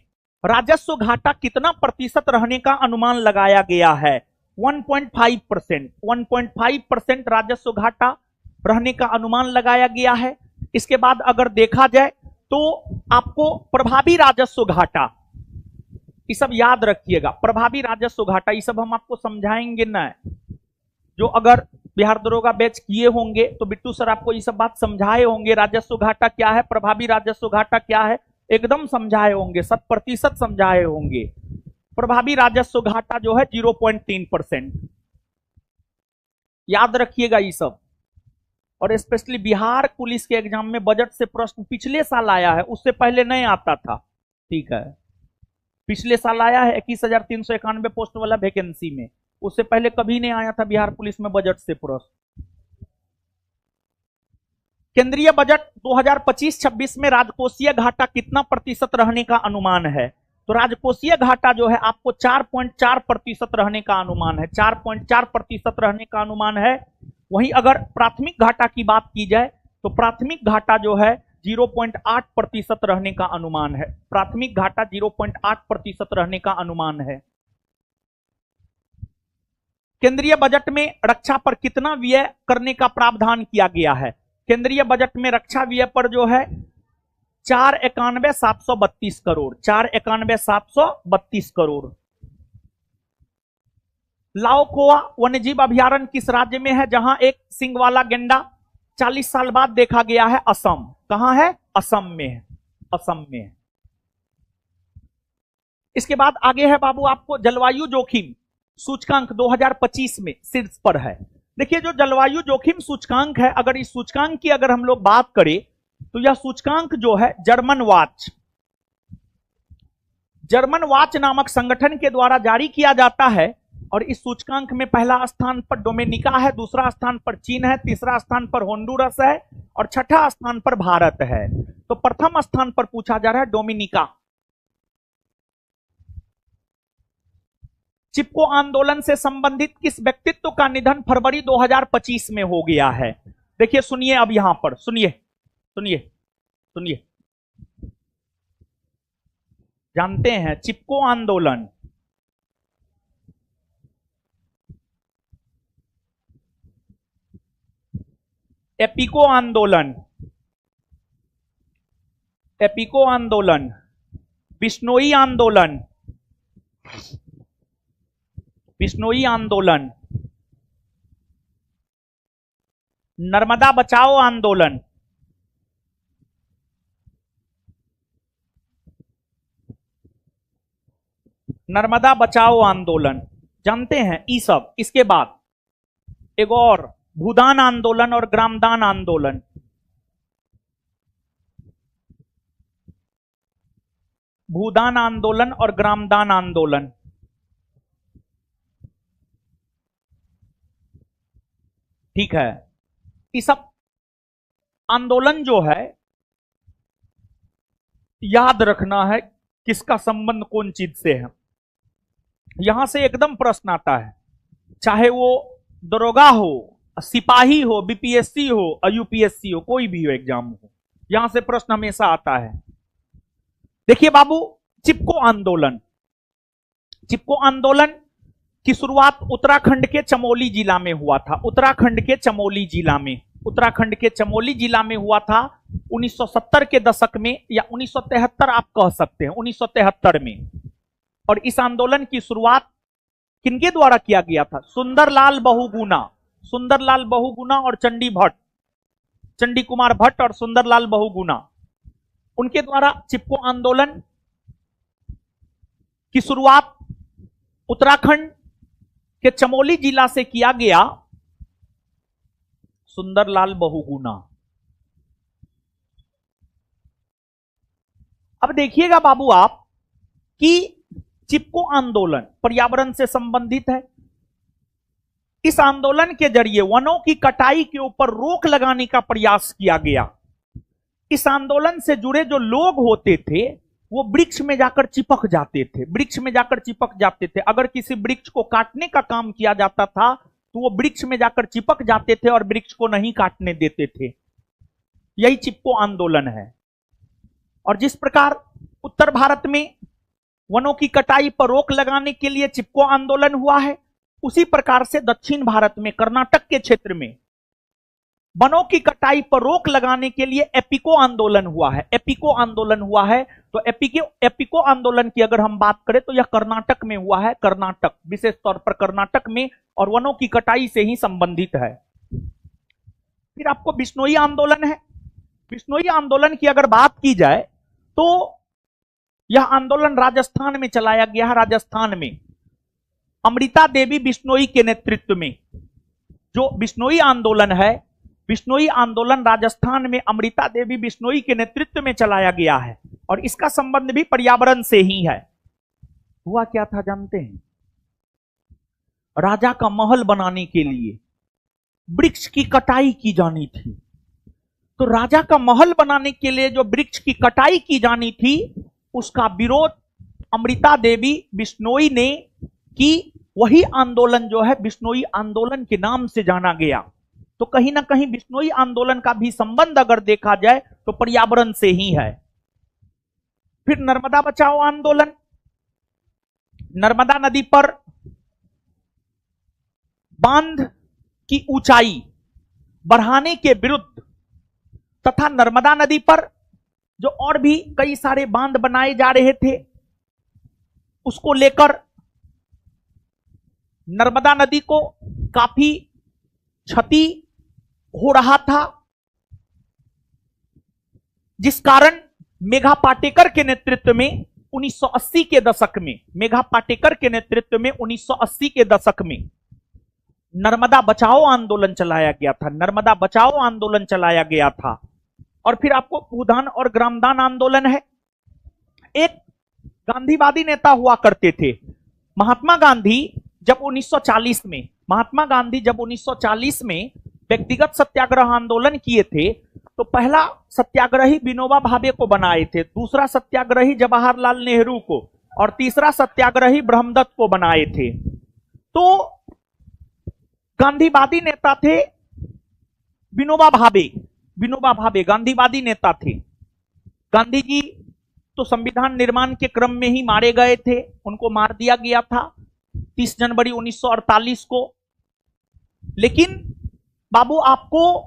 राजस्व घाटा कितना प्रतिशत रहने का अनुमान लगाया गया है? 1.5%। 1.5% राजस्व घाटा रहने का अनुमान लगाया गया है। इसके बाद अगर देखा जाए तो आपको प्रभावी राजस्व घाटा, ये सब याद रखिएगा। प्रभावी राजस्व घाटा ये सब हम आपको समझाएंगे ना। जो अगर बिहार दरोगा बैच किए होंगे तो बिट्टू सर आपको ये सब बात समझाए होंगे। राजस्व घाटा क्या है, प्रभावी राजस्व घाटा क्या है, एकदम समझाए होंगे, 100% समझाए होंगे। प्रभावी राजस्व घाटा जो है 0.3%। याद रखिएगा ये सब। और स्पेशली बिहार पुलिस के एग्जाम में बजट से प्रश्न पिछले साल आया है, उससे पहले नहीं आता था। ठीक है, पिछले साल आया है 21,391 पोस्ट वाला वैकेंसी में, उससे पहले कभी नहीं आया था बिहार पुलिस में बजट से प्रश्न। केंद्रीय बजट 2025-26 में राजकोषीय घाटा कितना प्रतिशत रहने का अनुमान है? तो राजकोषीय घाटा जो है आपको 4.4% रहने का अनुमान है, 4.4% रहने का अनुमान है। वहीं अगर प्राथमिक घाटा की बात की जाए तो प्राथमिक घाटा जो है 0.8% रहने का अनुमान है, प्राथमिक घाटा 0.8% रहने का अनुमान है। केंद्रीय बजट में रक्षा पर कितना व्यय करने का प्रावधान किया गया है? केंद्रीय बजट में रक्षा व्यय पर जो है 491,732 करोड़, 491,732 करोड़। लाओकोआ वन्यजीव अभयारण्य किस राज्य में है जहां एक सिंग वाला गेंडा 40 साल बाद देखा गया है? असम। कहां है? असम में है, असम में है। इसके बाद आगे है बाबू आपको जलवायु जोखिम सूचकांक 2025 में शीर्ष पर है। देखिए जो जलवायु जोखिम सूचकांक है, अगर इस सूचकांक की अगर हम लोग बात करें तो यह सूचकांक जो है जर्मन वाच नामक संगठन के द्वारा जारी किया जाता है। और इस सूचकांक में पहला स्थान पर डोमिनिका है, दूसरा स्थान पर चीन है, तीसरा स्थान पर होंडुरस है और छठा स्थान पर भारत है। तो प्रथम स्थान पर पूछा जा रहा है डोमिनिका। चिपको आंदोलन से संबंधित किस व्यक्तित्व का निधन फरवरी 2025 में हो गया है? देखिए सुनिए, अब यहां पर सुनिए सुनिए सुनिए, जानते हैं चिपको आंदोलन एपिको आंदोलन, एपिको आंदोलन, बिश्नोई आंदोलन, बिश्नोई आंदोलन, नर्मदा बचाओ आंदोलन, नर्मदा बचाओ आंदोलन, जानते हैं ये सब। इसके बाद एक और भूदान आंदोलन और ग्रामदान आंदोलन, भूदान आंदोलन और ग्रामदान आंदोलन। ठीक है, ये सब आंदोलन जो है याद रखना है किसका संबंध कौन चीज से है। यहां से एकदम प्रश्न आता है, चाहे वो दरोगा हो, सिपाही हो, बीपीएससी हो, यूपीएससी हो, कोई भी हो एग्जाम हो, यहां से प्रश्न हमेशा आता है। देखिए बाबू, चिपको आंदोलन, चिपको आंदोलन की शुरुआत उत्तराखंड के चमोली जिला में हुआ था, उत्तराखंड के चमोली जिला में, उत्तराखंड के चमोली जिला में हुआ था 1970 के दशक में, या 1973 आप कह सकते हैं, 1973 में। और इस आंदोलन की शुरुआत किनके द्वारा किया गया था? सुंदरलाल बहुगुणा, सुंदरलाल बहुगुणा और चंडी भट्ट, चंडी कुमार भट्ट और सुंदरलाल बहुगुणा, उनके द्वारा चिपको आंदोलन की शुरुआत उत्तराखंड के चमोली जिला से किया गया। सुंदरलाल बहुगुणा। अब देखिएगा बाबू आप कि चिपको आंदोलन पर्यावरण से संबंधित है। इस आंदोलन के जरिए वनों की कटाई के ऊपर रोक लगाने का प्रयास किया गया। इस आंदोलन से जुड़े जो लोग होते थे वो वृक्ष में जाकर चिपक जाते थे, वृक्ष में जाकर चिपक जाते थे। अगर किसी वृक्ष को काटने का काम किया जाता था तो वो वृक्ष में जाकर चिपक जाते थे और वृक्ष को नहीं काटने देते थे। यही चिपको आंदोलन है। और जिस प्रकार उत्तर भारत में वनों की कटाई पर रोक लगाने के लिए चिपको आंदोलन हुआ है, उसी प्रकार से दक्षिण भारत में कर्नाटक के क्षेत्र में वनों की कटाई पर रोक लगाने के लिए एपिको आंदोलन हुआ है, एपिको आंदोलन हुआ है। तो एपिको आंदोलन की अगर हम बात करें तो यह कर्नाटक में हुआ है, कर्नाटक, विशेष तौर पर कर्नाटक में, और वनों की कटाई से ही संबंधित है। फिर आपको बिश्नोई आंदोलन है। बिश्नोई आंदोलन की अगर बात की जाए तो यह आंदोलन राजस्थान में चलाया गया है, राजस्थान में अमृता देवी बिश्नोई के नेतृत्व में। जो बिश्नोई आंदोलन है बिश्नोई आंदोलन राजस्थान में अमृता देवी बिश्नोई के नेतृत्व में चलाया गया है और इसका संबंध भी पर्यावरण से ही है। हुआ क्या था जानते हैं? राजा का महल बनाने के लिए वृक्ष की कटाई की जानी थी। तो राजा का महल बनाने के लिए जो वृक्ष की कटाई की जानी थी, उसका विरोध अमृता देवी बिश्नोई ने की। वही आंदोलन जो है बिश्नोई आंदोलन के नाम से जाना गया। तो कहीं ना कहीं बिश्नोई आंदोलन का भी संबंध अगर देखा जाए तो पर्यावरण से ही है। फिर नर्मदा बचाओ आंदोलन, नर्मदा नदी पर बांध की ऊंचाई बढ़ाने के विरुद्ध तथा नर्मदा नदी पर जो और भी कई सारे बांध बनाए जा रहे थे, उसको लेकर नर्मदा नदी को काफी क्षति हो रहा था, जिस कारण मेघा पाटेकर के नेतृत्व में 1980 के दशक में, मेघा पाटेकर के नेतृत्व में 1980 के दशक में नर्मदा बचाओ आंदोलन चलाया गया था। नर्मदा बचाओ आंदोलन चलाया गया था। और फिर आपको भूदान और ग्रामदान आंदोलन है। एक गांधीवादी नेता हुआ करते थे महात्मा गांधी। जब 1940 में महात्मा गांधी जब 1940 में व्यक्तिगत सत्याग्रह आंदोलन किए थे, तो पहला सत्याग्रही विनोबा भावे को बनाए थे, दूसरा सत्याग्रही जवाहरलाल नेहरू को और तीसरा सत्याग्रही ब्रह्मदत्त को बनाए थे। तो गांधीवादी नेता थे विनोबा भावे। विनोबा भावे गांधीवादी नेता थे। गांधी जी तो संविधान निर्माण के क्रम में ही मारे गए थे, उनको मार दिया गया था 30 जनवरी 1948 को। लेकिन बाबू, आपको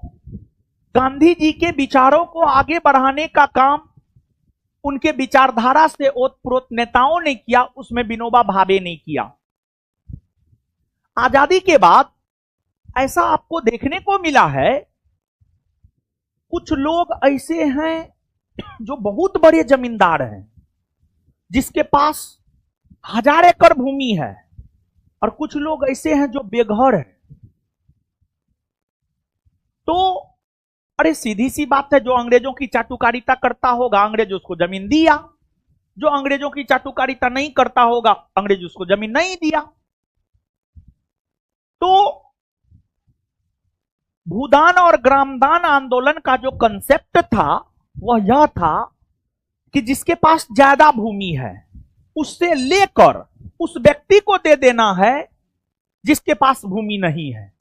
गांधी जी के विचारों को आगे बढ़ाने का काम उनके विचारधारा से ओतप्रोत नेताओं ने किया, उसमें विनोबा भावे ने किया। आजादी के बाद ऐसा आपको देखने को मिला है, कुछ लोग ऐसे हैं जो बहुत बड़े जमींदार हैं, जिसके पास 1000 एकड़ भूमि है, और कुछ लोग ऐसे हैं जो बेघर हैं। तो अरे सीधी सी बात है, जो अंग्रेजों की चाटुकारिता करता होगा अंग्रेज उसको जमीन दिया, जो अंग्रेजों की चाटुकारिता नहीं करता होगा अंग्रेज उसको जमीन नहीं दिया। तो भूदान और ग्रामदान आंदोलन का जो कंसेप्ट था वह यह था कि जिसके पास ज्यादा भूमि है उससे लेकर उस व्यक्ति को दे देना है जिसके पास भूमि नहीं है।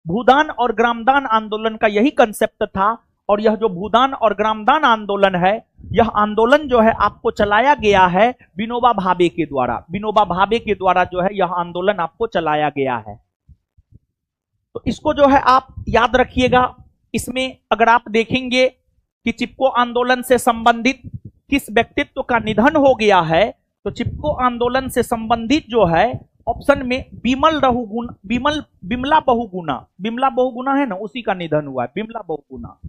भूदान और ग्रामदान आंदोलन का यही कंसेप्ट था। और यह जो भूदान और ग्रामदान आंदोलन है, यह आंदोलन जो है आपको चलाया गया है विनोबा भावे के द्वारा। विनोबा भावे के द्वारा जो है यह आंदोलन आपको चलाया गया है। तो इसको जो है आप याद रखिएगा। इसमें अगर आप देखेंगे कि चिपको आंदोलन से संबंधित किस व्यक्तित्व का निधन हो गया है, तो चिपको आंदोलन से संबंधित जो है ऑप्शन में बिमला बहुगुणा है ना, उसी का निधन हुआ है, Bimla Bahuguna.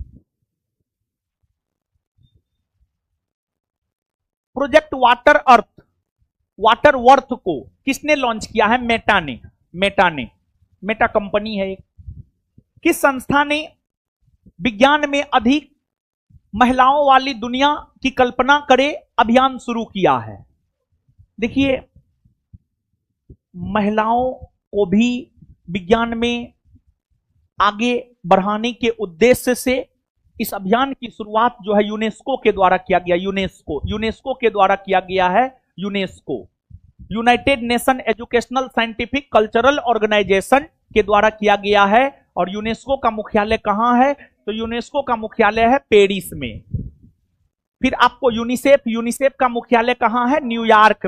Project water worth को किसने लॉन्च किया है? मेटा ने। मेटा कंपनी है एक। किस संस्था ने विज्ञान में अधिक महिलाओं वाली दुनिया की कल्पना करे अभियान शुरू किया है? देखिए, महिलाओं को भी विज्ञान में आगे बढ़ाने के उद्देश्य से इस अभियान की शुरुआत जो है यूनेस्को के द्वारा किया गया। यूनेस्को के द्वारा किया गया है। United Nation Educational Scientific Cultural Organisation के द्वारा किया गया है। और यूनेस्को का मुख्यालय कहां है? तो यूनेस्को का मुख्यालय है पेरिस में। फिर आपको यूनिसेफ का मुख्यालय कहां है? न्यूयॉर्क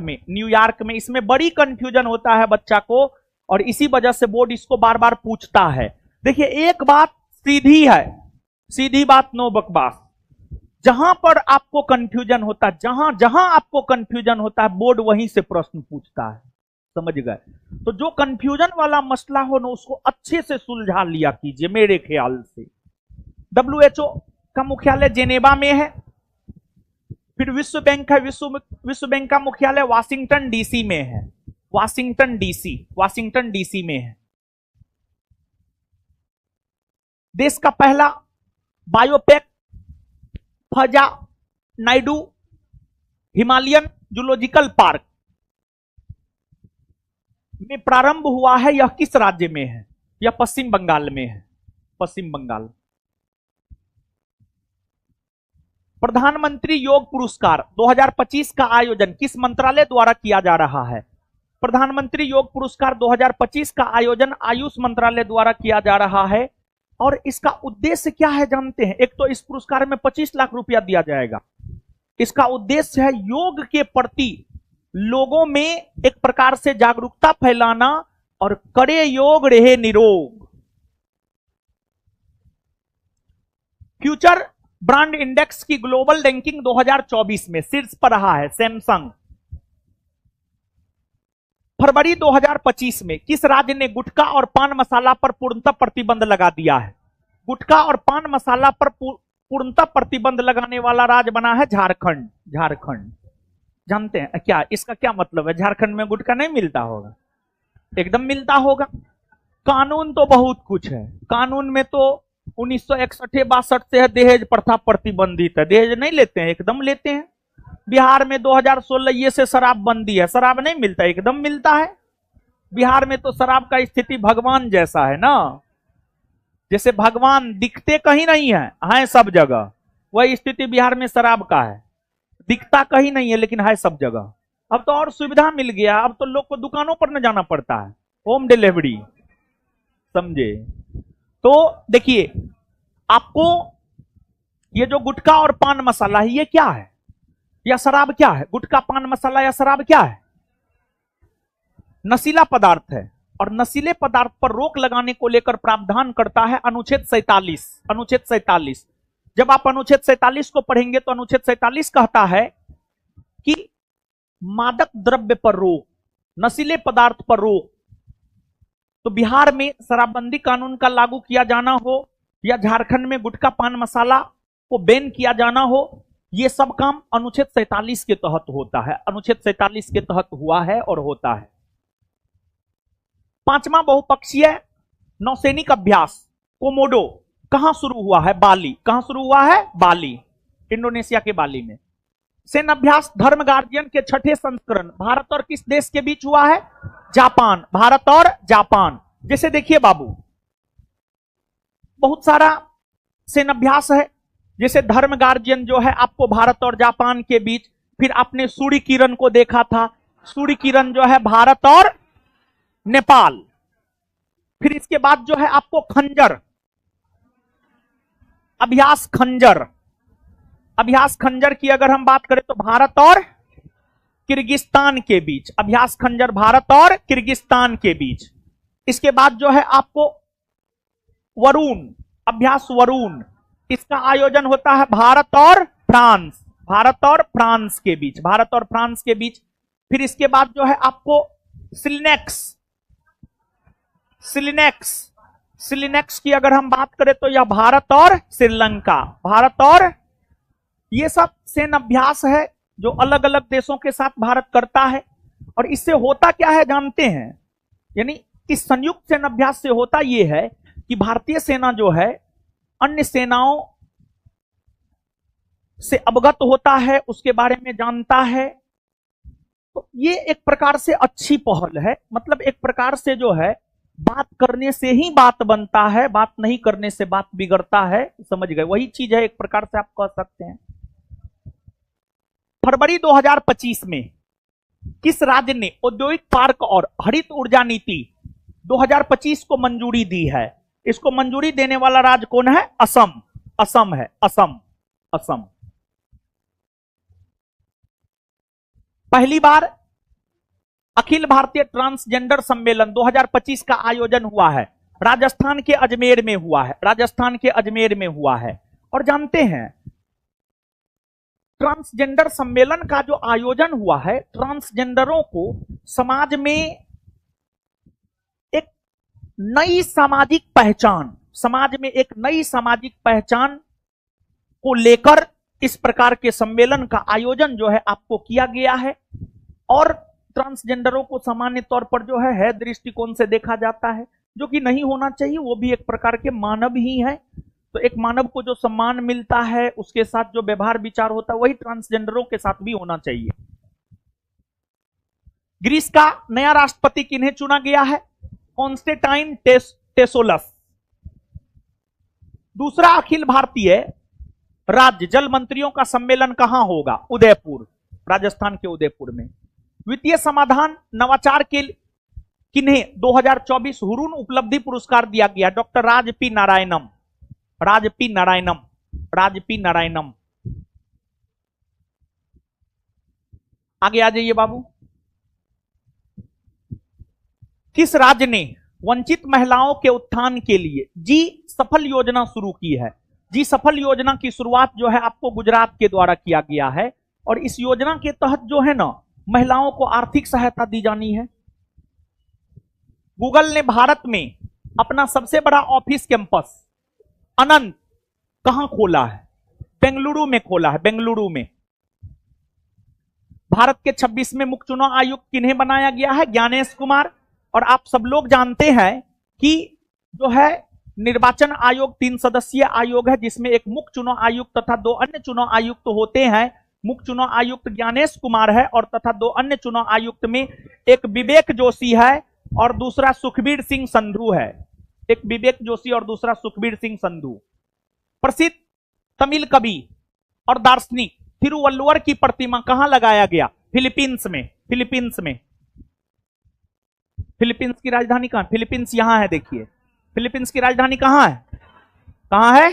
में। इसमें बड़ी कंफ्यूजन होता है बच्चा को, और इसी वजह से बोर्ड इसको बार बार पूछता है। देखिए, एक बात सीधी है, सीधी बात, नो बकवास। जहां पर आपको कंफ्यूजन होता है, जहां आपको कंफ्यूजन होता है, बोर्ड वहीं से प्रश्न पूछता है। समझ गए? तो जो कंफ्यूजन वाला मसला हो ना, उसको अच्छे से सुलझा लिया कीजिए मेरे ख्याल से। WHO का मुख्यालय जेनेवा में है। फिर विश्व बैंक है। विश्व बैंक का मुख्यालय वाशिंगटन डीसी में है। वाशिंगटन डीसी में है। देश का पहला बायोपेक फजा नायडू हिमालयन जूलॉजिकल पार्क में प्रारंभ हुआ है। यह किस राज्य में है? यह पश्चिम बंगाल में है, पश्चिम बंगाल। प्रधानमंत्री योग पुरस्कार 2025 का आयोजन किस मंत्रालय द्वारा किया जा रहा है? प्रधानमंत्री योग पुरस्कार 2025 का आयोजन आयुष मंत्रालय द्वारा किया जा रहा है। और इसका उद्देश्य क्या है जानते हैं? एक तो इस पुरस्कार में 25 लाख रुपया दिया जाएगा। इसका उद्देश्य है योग के प्रति लोगों में एक प्रकार से जागरूकता फैलाना और करे योग रहे निरोग। फ्यूचर ब्रांड इंडेक्स की ग्लोबल रैंकिंग 2024 में शीर्ष पर रहा है सैमसंग। फरवरी 2025 में किस राज्य ने गुटखा और पान मसाला पर पूर्णतः प्रतिबंध लगा दिया है? गुटखा और पान मसाला पर पूर्णतः प्रतिबंध लगाने वाला राज्य बना है झारखंड। झारखंड जानते हैं क्या इसका क्या मतलब है? झारखंड में गुटखा नहीं मिलता होगा? एकदम मिलता होगा। कानून तो बहुत कुछ है। कानून में तो 1961-62 से है दहेज प्रथा प्रतिबंधित है। दहेज नहीं लेते हैं? एकदम लेते हैं। बिहार में 2016 ये से शराब बंदी है। शराब नहीं मिलता? एकदम मिलता है। बिहार में तो शराब का स्थिति भगवान जैसा है ना, जैसे भगवान दिखते कहीं नहीं है सब जगह। वही स्थिति बिहार में शराब का है। दिखता कहीं नहीं है लेकिन है सब जगह। अब तो और सुविधा मिल गया। अब तो लोग को दुकानों पर न जाना पड़ता है, होम डिलीवरी, समझे? तो देखिए, आपको ये जो गुटखा और पान मसाला है ये क्या है या शराब क्या है? गुटखा, पान मसाला या शराब क्या है? नशीला पदार्थ है। और नशीले पदार्थ पर रोक लगाने को लेकर प्रावधान करता है अनुच्छेद 47। अनुच्छेद 47 जब आप अनुच्छेद 47 को पढ़ेंगे तो अनुच्छेद 47 कहता है कि मादक द्रव्य पर रोक, नशीले पदार्थ पर रोक। तो बिहार में शराबबंदी कानून का लागू किया जाना हो या झारखंड में गुटखा पान मसाला को बैन किया जाना हो, ये सब काम अनुच्छेद 47 के तहत होता है। अनुच्छेद 47 के तहत हुआ है और होता है। पांचवा बहुपक्षीय नौसैनिक अभ्यास कोमोडो कहां शुरू हुआ है? बाली। कहां शुरू हुआ है? बाली, इंडोनेशिया के बाली में। सैन्य अभ्यास धर्म गार्जियन के 6ठे संस्करण भारत और किस देश के बीच हुआ है? जापान। भारत और जापान। जैसे देखिए बाबू, बहुत सारा सैन्य अभ्यास है। जैसे धर्म गार्जियन जो है आपको भारत और जापान के बीच। फिर आपने सूर्य किरण को देखा था। सूर्य किरण जो है भारत और नेपाल। फिर इसके बाद जो है आपको खंजर अभ्यास, खंजर अभ्यास खंजर की अगर हम बात करें तो भारत और किर्गिस्तान के बीच। अभ्यास खंजर भारत और किर्गिस्तान के बीच। इसके बाद जो है आपको वरुण, अभ्यास वरुण, इसका आयोजन होता है भारत और फ्रांस। भारत और फ्रांस के बीच। भारत और फ्रांस के बीच। फिर इसके बाद जो है आपको सिलिनेक्स, सिलिनेक्स, सिलिनेक्स की अगर हम बात करें तो यह भारत और श्रीलंका। भारत और ये सब सैन्य अभ्यास है जो अलग अलग देशों के साथ भारत करता है। और इससे होता क्या है जानते हैं? यानी इस संयुक्त सैन्य अभ्यास से होता यह है कि भारतीय सेना जो है अन्य सेनाओं से अवगत होता है, उसके बारे में जानता है। तो ये एक प्रकार से अच्छी पहल है। मतलब एक प्रकार से जो है बात करने से ही बात बनता है, बात नहीं करने से बात बिगड़ता है। समझ गए? वही चीज है एक प्रकार से आप कह सकते हैं। फरवरी 2025 में किस राज्य ने औद्योगिक पार्क और हरित ऊर्जा नीति 2025 को मंजूरी दी है? इसको मंजूरी देने वाला राज्य कौन है? असम। असम है, असम। असम पहली बार अखिल भारतीय ट्रांसजेंडर सम्मेलन 2025 का आयोजन हुआ है। राजस्थान के अजमेर में हुआ है। राजस्थान के अजमेर में हुआ है। और जानते हैं ट्रांसजेंडर सम्मेलन का जो आयोजन हुआ है, ट्रांसजेंडरों को समाज में एक नई सामाजिक पहचान, समाज में एक नई सामाजिक पहचान को लेकर इस प्रकार के सम्मेलन का आयोजन जो है आपको किया गया है। और ट्रांसजेंडरों को सामान्य तौर पर जो है दृष्टिकोण से देखा जाता है। जो कि नहीं होना चाहिए, वो भी एक प्रकार के मानव ही है। तो एक मानव को जो सम्मान मिलता है, उसके साथ जो व्यवहार विचार होता है, वही ट्रांसजेंडरों के साथ भी होना चाहिए। ग्रीस का नया राष्ट्रपति किन्हें चुना गया है? कॉन्स्टेंटाइन टेसोलस। दूसरा अखिल भारतीय राज्य जल मंत्रियों का सम्मेलन कहां होगा? उदयपुर, राजस्थान के उदयपुर में। वित्तीय समाधान नवाचार के किन्हें 2024 हुरून उपलब्धि पुरस्कार दिया गया? डॉक्टर राजपी नारायणम, राजपी नारायणम, राजपी नारायणम। आगे आ जाइए बाबू। किस राज्य ने वंचित महिलाओं के उत्थान के लिए जी सफल योजना शुरू की है? जी सफल योजना की शुरुआत जो है आपको गुजरात के द्वारा किया गया है, और इस योजना के तहत जो है ना, महिलाओं को आर्थिक सहायता दी जानी है। गूगल ने भारत में अपना सबसे बड़ा ऑफिस कैंपस अनंत कहां खोला है? बेंगलुरु में खोला है, बेंगलुरु में। भारत के 26वें मुख्य चुनाव आयुक्त किन्हें बनाया गया है? ज्ञानेश कुमार। और आप सब लोग जानते हैं कि जो है निर्वाचन आयोग 3 सदस्यीय आयोग है, जिसमें एक मुख्य चुनाव आयुक्त तथा 2 अन्य चुनाव आयुक्त होते हैं। मुख्य चुनाव आयुक्त ज्ञानेश कुमार है, और तथा 2 अन्य चुनाव आयुक्त में एक विवेक जोशी है और दूसरा सुखबीर सिंह संधू है। एक विवेक जोशी और दूसरा सुखबीर सिंह संधू। प्रसिद्ध तमिल कवि और दार्शनिक थिरुवल्लुवर की प्रतिमा कहां लगाया गया? फिलीपींस में, फिलीपींस में। फिलीपींस की राजधानी कहां? फिलीपींस यहां है, देखिए फिलीपींस की राजधानी कहां है? कहां है?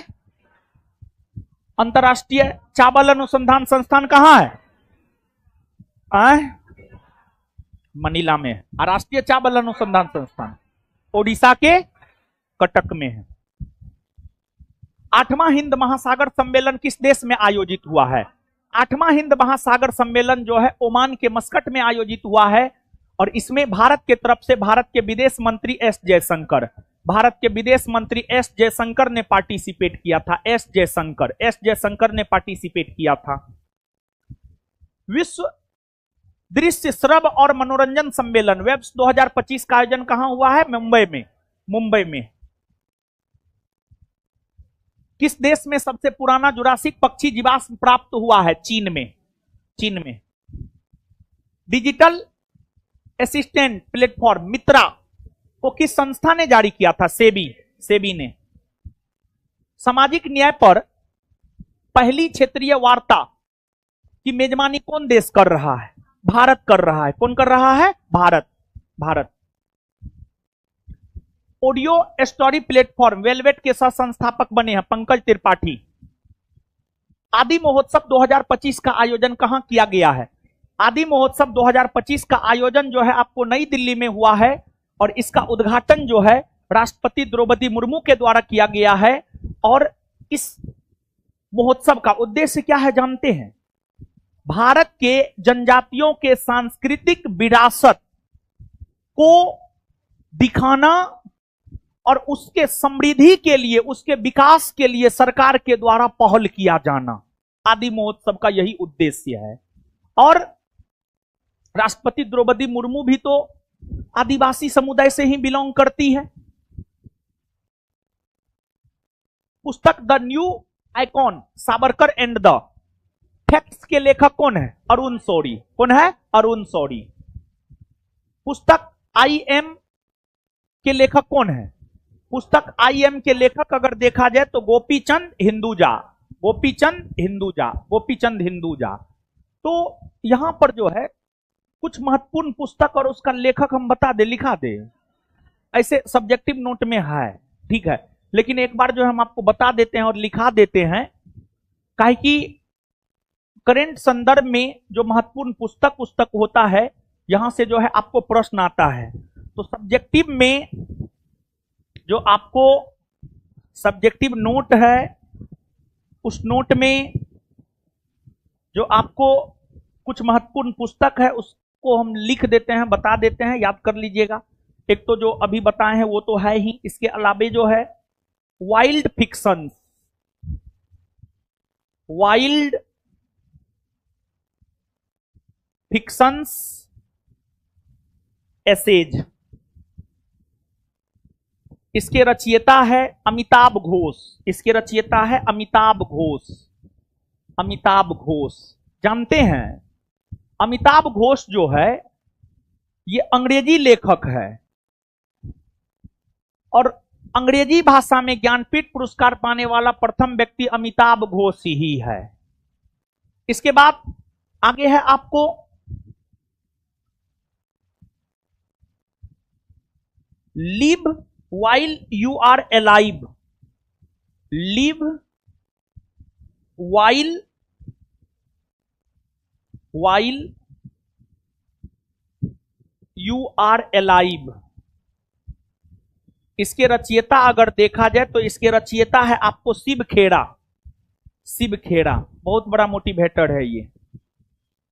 अंतरराष्ट्रीय चावल अनुसंधान संस्थान कहां है? मनीला में है। राष्ट्रीय चावल अनुसंधान संस्थान ओडिशा के कटक में है। 8वां हिंद महासागर सम्मेलन किस देश में आयोजित हुआ है? 8वां हिंद महासागर सम्मेलन जो है ओमान के मस्कट में आयोजित हुआ है, और इसमें भारत के तरफ से भारत के विदेश मंत्री एस जयशंकर, भारत के विदेश मंत्री एस जयशंकर ने पार्टिसिपेट किया था। एस जयशंकर ने पार्टिसिपेट किया था। विश्व दृश्य श्रव्य और मनोरंजन सम्मेलन वेब्स 2025 का आयोजन कहां हुआ है? मुंबई में, मुंबई में। किस देश में सबसे पुराना जुरासिक पक्षी जीवाश्म प्राप्त हुआ है? चीन में, चीन में। डिजिटल असिस्टेंट प्लेटफॉर्म मित्रा को किस संस्था ने जारी किया था? सेबी, सेबी ने। सामाजिक न्याय पर पहली क्षेत्रीय वार्ता की मेजबानी कौन देश कर रहा है? भारत कर रहा है। कौन कर रहा है? Bharat, Bharat. Audio story platform velvet के सह संस्थापक बने हैं पंकज त्रिपाठी। आदि महोत्सव 2025 का आयोजन कहां किया गया है? आदि महोत्सव 2025 का आयोजन जो है आपको नई दिल्ली में हुआ है, और इसका उद्घाटन जो है राष्ट्रपति द्रौपदी मुर्मू के द्वारा किया गया है। और इस महोत्सव का उद्देश्य क्या है जानते हैं? भारत के जनजातियों के सांस्कृतिक विरासत को दिखाना और उसके समृद्धि के लिए, उसके विकास के लिए सरकार के द्वारा पहल किया जाना, आदि महोत्सव का यही उद्देश्य है। और राष्ट्रपति द्रौपदी मुर्मू भी तो आदिवासी समुदाय से ही बिलोंग करती है। पुस्तक the new icon Savarkar and the facts के लेखक कौन है? अरुण शौरी। कौन है? अरुण शौरी। पुस्तक आई एम के लेखक कौन है? पुस्तक आई एम के लेखक अगर देखा जाए तो गोपीचंद हिंदुजा, गोपीचंद हिंदुजा, गोपीचंद हिंदुजा। तो यहां पर जो है कुछ महत्वपूर्ण पुस्तक और उसका लेखक हम बता दे, लिखा दे, ऐसे सब्जेक्टिव नोट में है, ठीक है। लेकिन एक बार जो हम आपको बता देते हैं और लिखा देते हैं, काहे कि करेंट संदर्भ में जो महत्वपूर्ण पुस्तक होता है, यहां से जो है आपको प्रश्न आता है। तो सब्जेक्टिव में जो आपको सब्जेक्टिव नोट है, उस नोट में जो आपको कुछ महत्वपूर्ण पुस्तक है उसको हम लिख देते हैं, बता देते हैं, याद कर लीजिएगा। एक तो जो अभी बताए हैं वो तो है ही, इसके अलावे जो है wild fictions, wild fictions essays, इसके रचयिता है अमिताभ घोष। इसके रचयिता है अमिताभ घोष। अमिताभ घोष जानते हैं, अमिताभ घोष जो है ये अंग्रेजी लेखक है और अंग्रेजी भाषा में ज्ञानपीठ पुरस्कार पाने वाला प्रथम व्यक्ति अमिताभ घोष ही है। इसके बाद आगे है आपको live while you are alive. Live while you are alive. इसके रचयिता अगर देखा जाए तो इसके रचयिता है आपको शिव खेड़ा। शिव खेड़ा बहुत बड़ा मोटिवेटर है, ये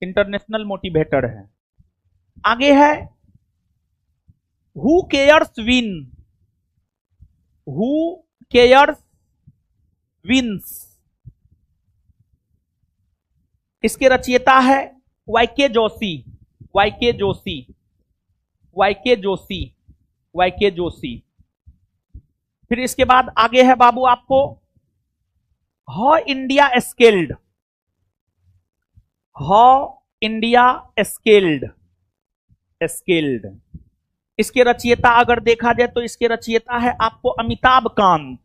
इंटरनेशनल मोटिवेटर है। आगे है who cares win. Who cares wins. इसके रचयिता है वाईके जोशी। वाईके जोशी। वाईके जोशी। वाईके जोशी। फिर इसके बाद आगे है बाबू आपको how India scaled. How India scaled. Scaled. इसके रचयिता अगर देखा जाए तो इसके रचयिता है आपको अमिताभ कांत।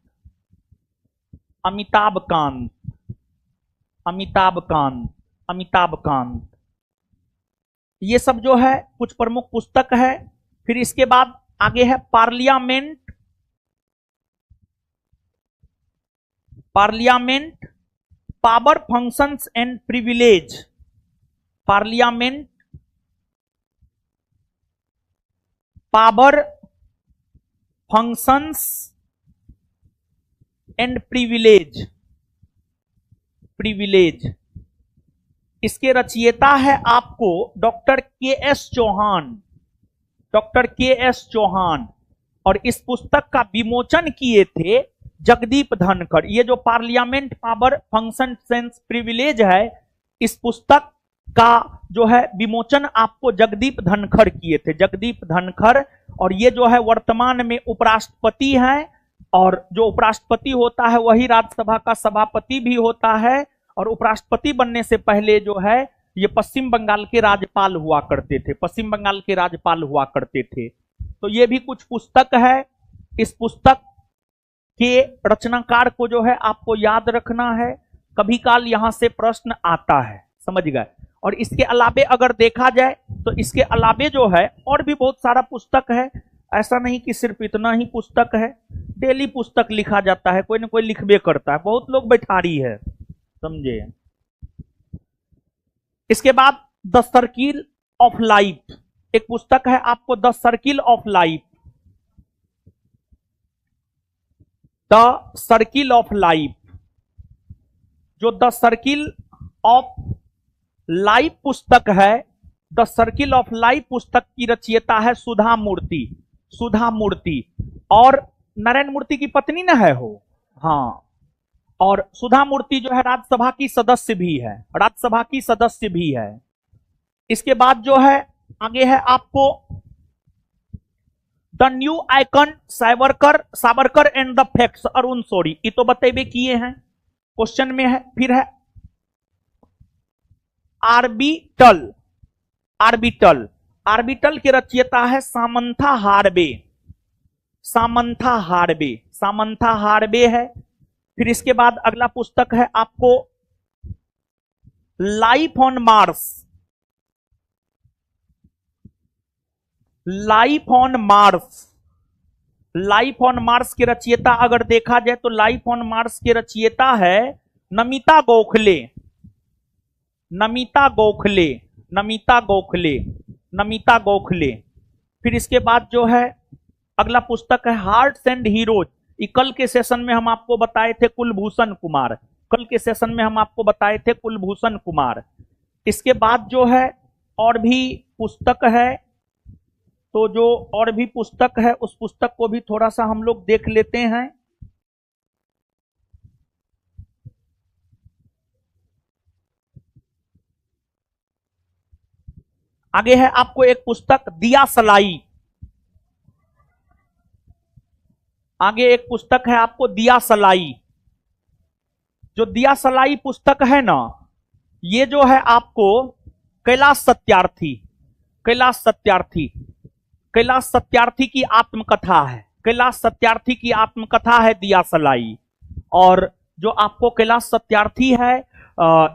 अमिताभ कांत। अमिताभ कांत। अमिताभ कांत। ये सब जो है कुछ प्रमुख पुस्तक है। फिर इसके बाद आगे है parliament. Parliament power functions and privilege. Parliament power functions and privilege. Privilege. इसके रचयिता है आपको डॉक्टर के एस चौहान। डॉक्टर के एस चौहान। और इस पुस्तक का विमोचन किए थे जगदीप धनखड़। ये जो parliament power function sense privilege है, इस पुस्तक का जो है विमोचन आपको जगदीप धनखड़ किए थे। जगदीप धनखड़। और ये जो है वर्तमान में उपराष्ट्रपति हैं, और जो उपराष्ट्रपति होता है वही राज्यसभा का सभापति भी होता है। और उपराष्ट्रपति बनने से पहले जो है ये पश्चिम बंगाल के राज्यपाल हुआ करते थे। पश्चिम बंगाल के राज्यपाल हुआ करते थे। तो ये भी कुछ पुस्तक है। इस पुस्तक के रचनाकार को जो है आपको याद रखना है, कभी काल यहां से प्रश्न आता है, समझ गए। और इसके अलावे अगर देखा जाए तो इसके अलावे जो है और भी बहुत सारा पुस्तक है। ऐसा नहीं कि सिर्फ इतना ही पुस्तक है, डेली पुस्तक लिखा जाता है, कोई ना कोई लिखबे करता है, बहुत लोग बैठारी है, समझे। इसके बाद द सर्किल ऑफ लाइफ एक पुस्तक है आपको, the circle of life. The circle of life. जो द सर्किल ऑफ लाइफ पुस्तक है, द सर्किल ऑफ लाइफ पुस्तक की रचयिता है सुधा मूर्ति। सुधा मूर्ति। और नारायण मूर्ति की पत्नी न है हो, हाँ। और सुधा मूर्ति जो है राज्यसभा की सदस्य भी है। राज्यसभा की सदस्य भी है। इसके बाद जो है आगे है आपको the new icon Savarkar and the facts Arun Shourie. ये तो बतेबे किए हैं, क्वेश्चन में है। फिर है आर्बिटल। आर्बिटल। आर्बिटल के रचयिता है Samantha Harvey. Samantha Harvey. Samantha Harvey है। फिर इसके बाद अगला पुस्तक है आपको life on Mars. Life on Mars. Life on Mars के रचयिता अगर देखा जाए तो लाइफ ऑन मार्स के रचयिता है नमिता गोखले। नमिता गोखले। नमिता गोखले। नमिता गोखले। फिर इसके बाद जो है अगला पुस्तक है हार्ट्स एंड हीरोज। कल के सेशन में हम आपको बताए थे कुलभूषण कुमार। कल के सेशन में हम आपको बताए थे कुलभूषण कुमार। इसके बाद जो है और भी पुस्तक है, तो जो और भी पुस्तक है उस पुस्तक को भी थोड़ा सा हम लोग देख लेते हैं। आगे है आपको एक पुस्तक दिया सलाई। आगे एक पुस्तक है आपको दिया सलाई। जो दिया सलाई पुस्तक है ना, ये जो है आपको कैलाश सत्यार्थी, कैलाश सत्यार्थी, कैलाश सत्यार्थी की आत्मकथा है, कैलाश सत्यार्थी की आत्मकथा है दिया सलाई। और जो आपको कैलाश सत्यार्थी है,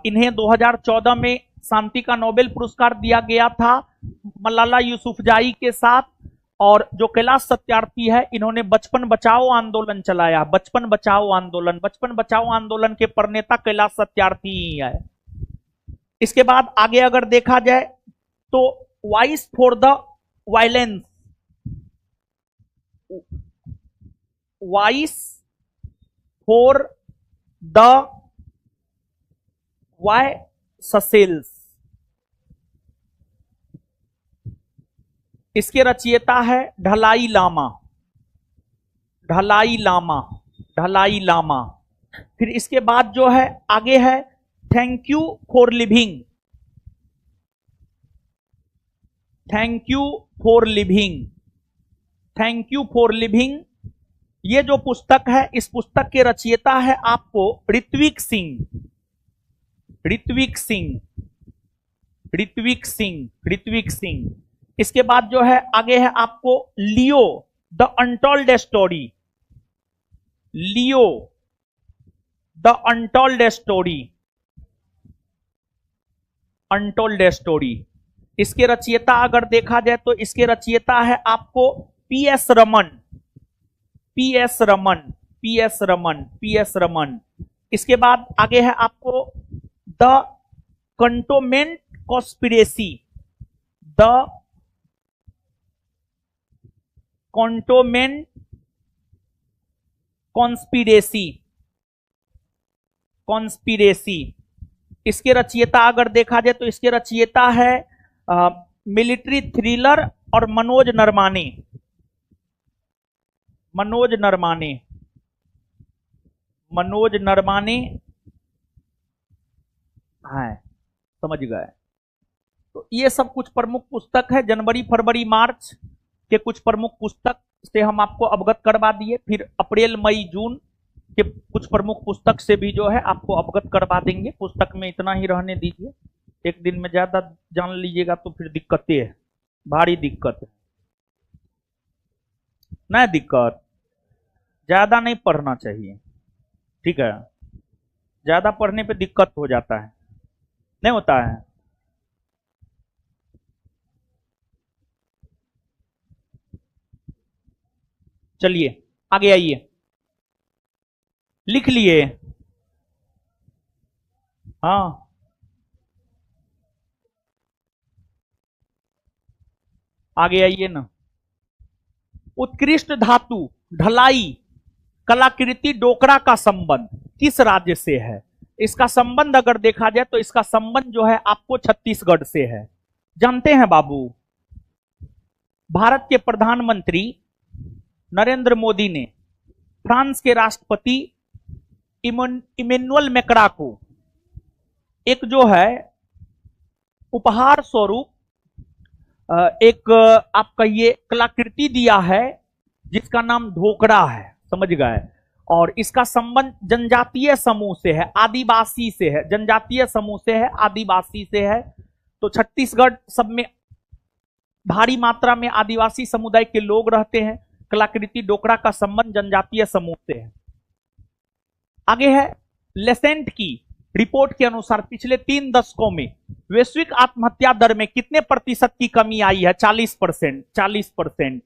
इन्हें 2014 में शांति का नोबेल पुरस्कार दिया गया था मलाला यूसुफजाई के साथ। और जो कैलाश सत्यार्थी है, इन्होंने बचपन बचाओ आंदोलन चलाया, बचपन बचाओ आंदोलन, बचपन बचाओ आंदोलन के प्रणेता कैलाश सत्यार्थी ही है। इसके बाद आगे अगर देखा जाए तो voice for the violence, voice for the voiceless, इसके रचयिता है ढलाई लामा, ढलाई लामा, ढलाई लामा। फिर इसके बाद जो है आगे है thank you for living, thank you for living, thank you for living. ये जो पुस्तक है, इस पुस्तक के रचयिता है आपको ऋत्विक सिंह, ऋत्विक सिंह, ऋत्विक सिंह, ऋत्विक सिंह। इसके बाद जो है आगे है आपको Leo the untold story, Leo the untold story, untold story. इसके रचयिता अगर देखा जाए तो इसके रचयिता है आपको पीएस रमन, पीएस रमन, पीएस रमन, पीएस रमन। इसके बाद आगे है आपको the cantonment conspiracy, the cantonment conspiracy, conspiracy. इसके रचयिता अगर देखा जाए तो इसके रचयिता है मिलिट्री थ्रिलर और मनोज नरमाने, मनोज नरमाने, मनोज नरमाने है, समझ गए। तो ये सब कुछ प्रमुख पुस्तक है, जनवरी फरवरी मार्च के कुछ प्रमुख पुस्तक से हम आपको अवगत करवा दिए। फिर अप्रैल मई जून के कुछ प्रमुख पुस्तक से भी जो है आपको अवगत करवा देंगे। पुस्तक में इतना ही रहने दीजिए, एक दिन में ज्यादा जान लीजिएगा तो फिर दिक्कतें है, भारी दिक्कत है, ना दिक्कत। ज्यादा नहीं पढ़ना चाहिए, ठीक है, ज्यादा पढ़ने पे दिक्कत हो जाता है, नहीं होता है। चलिए आगे आइए, लिख लिए? हाँ, आगे आइए ना। उत्कृष्ट धातु ढलाई कलाकृति डोकरा का संबंध किस राज्य से है? इसका संबंध अगर देखा जाए तो इसका संबंध जो है आपको छत्तीसगढ़ से है। जानते हैं बाबू, भारत के प्रधानमंत्री नरेंद्र मोदी ने फ्रांस के राष्ट्रपति इमैनुअल मैक्रा को एक जो है उपहार स्वरूप एक आप कहिए कलाकृति दिया है जिसका नाम ढोकरा है, समझ गए। और इसका संबंध जनजातीय समूह से है, आदिवासी से है, जनजातीय समूह से है, आदिवासी से है। तो छत्तीसगढ़ सब में भारी मात्रा में आदिवासी समुदाय के लोग रहते हैं। कलाकृति डोकरा का संबंध जनजातीय समूह से है। आगे है लेसेंट की रिपोर्ट के अनुसार पिछले 3 दशकों में वैश्विक आत्महत्या दर में कितने प्रतिशत की कमी आई है? 40%, 40%।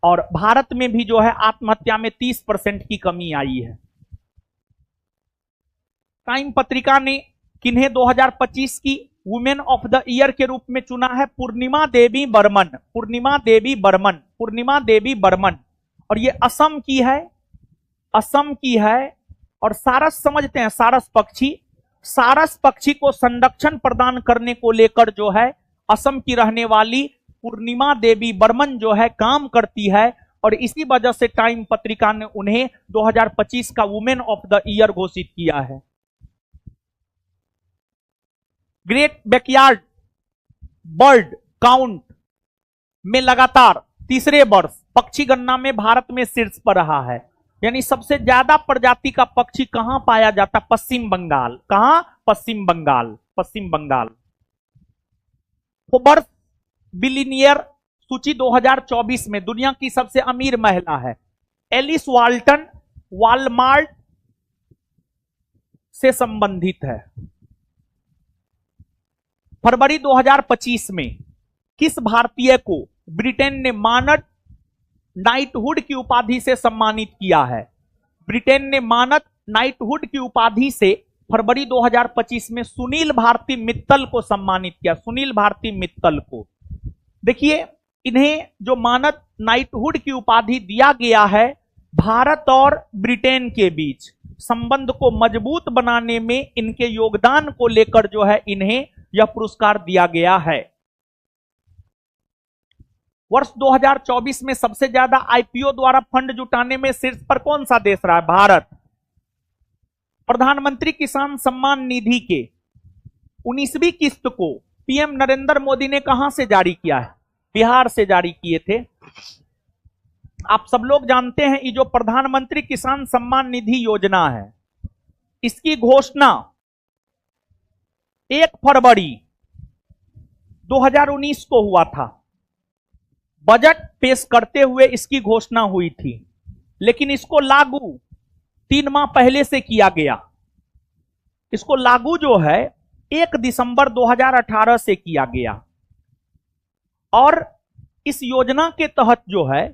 और भारत में भी जो है आत्महत्या में 30% की कमी आई है। टाइम पत्रिका ने किन्हें 2025 की वुमेन ऑफ द ईयर के रूप में चुना है? पूर्णिमा देवी बर्मन, पूर्णिमा देवी बर्मन, पूर्णिमा देवी बर्मन। और ये असम की है, असम की है। और सारस समझते हैं, सारस पक्षी, सारस पक्षी को संरक्षण प्रदान करने को लेकर जो है असम की रहने वाली पूर्णिमा देवी बर्मन जो है काम करती है। और इसी वजह से टाइम पत्रिका ने उन्हें 2025 का वुमेन ऑफ द ईयर घोषित किया है। ग्रेट बैकयार्ड बर्ड काउंट में लगातार तीसरे वर्ष पक्षी गणना में भारत में शीर्ष पर रहा है। यानी सबसे ज्यादा प्रजाति का पक्षी कहां पाया जाता? पश्चिम बंगाल। कहां? पश्चिम बंगाल। पश्चिम बंगाल। फोर्ब्स बिलियनियर सूची 2024 में दुनिया की सबसे अमीर महिला है एलिस वाल्टन, वॉलमार्ट से संबंधित है। फरवरी 2025 में किस भारतीय को ब्रिटेन ने मानद नाइटहुड की उपाधि से सम्मानित किया है? ब्रिटेन ने मानद नाइटहुड की उपाधि से फरवरी 2025 में सुनील भारती मित्तल को सम्मानित किया। सुनील भारती मित्तल को। देखिए, इन्हें जो मानद नाइटहुड की उपाधि दिया गया है, भारत और ब्रिटेन के बीच संबंध को मजबूत बनाने में इनके योगदान को लेकर जो है इन्हें यह पुरस्कार दिया गया है। वर्ष 2024 में सबसे ज्यादा आईपीओ द्वारा फंड जुटाने में शीर्ष पर कौन सा देश रहा है? भारत। प्रधानमंत्री किसान सम्मान निधि के 19वीं किस्त को पीएम नरेंद्र मोदी ने कहां से जारी किया है? बिहार से जारी किए थे। आप सब लोग जानते हैं ये जो प्रधानमंत्री किसान सम्मान निधि योजना है, इसकी घोषणा 1 फरवरी 2019 को हुआ था। बजट पेश करते हुए इसकी घोषणा हुई थी, लेकिन इसको लागू 3 माह पहले से किया गया। इसको लागू जो है 1 दिसंबर 2018 से किया गया और इस योजना के तहत जो है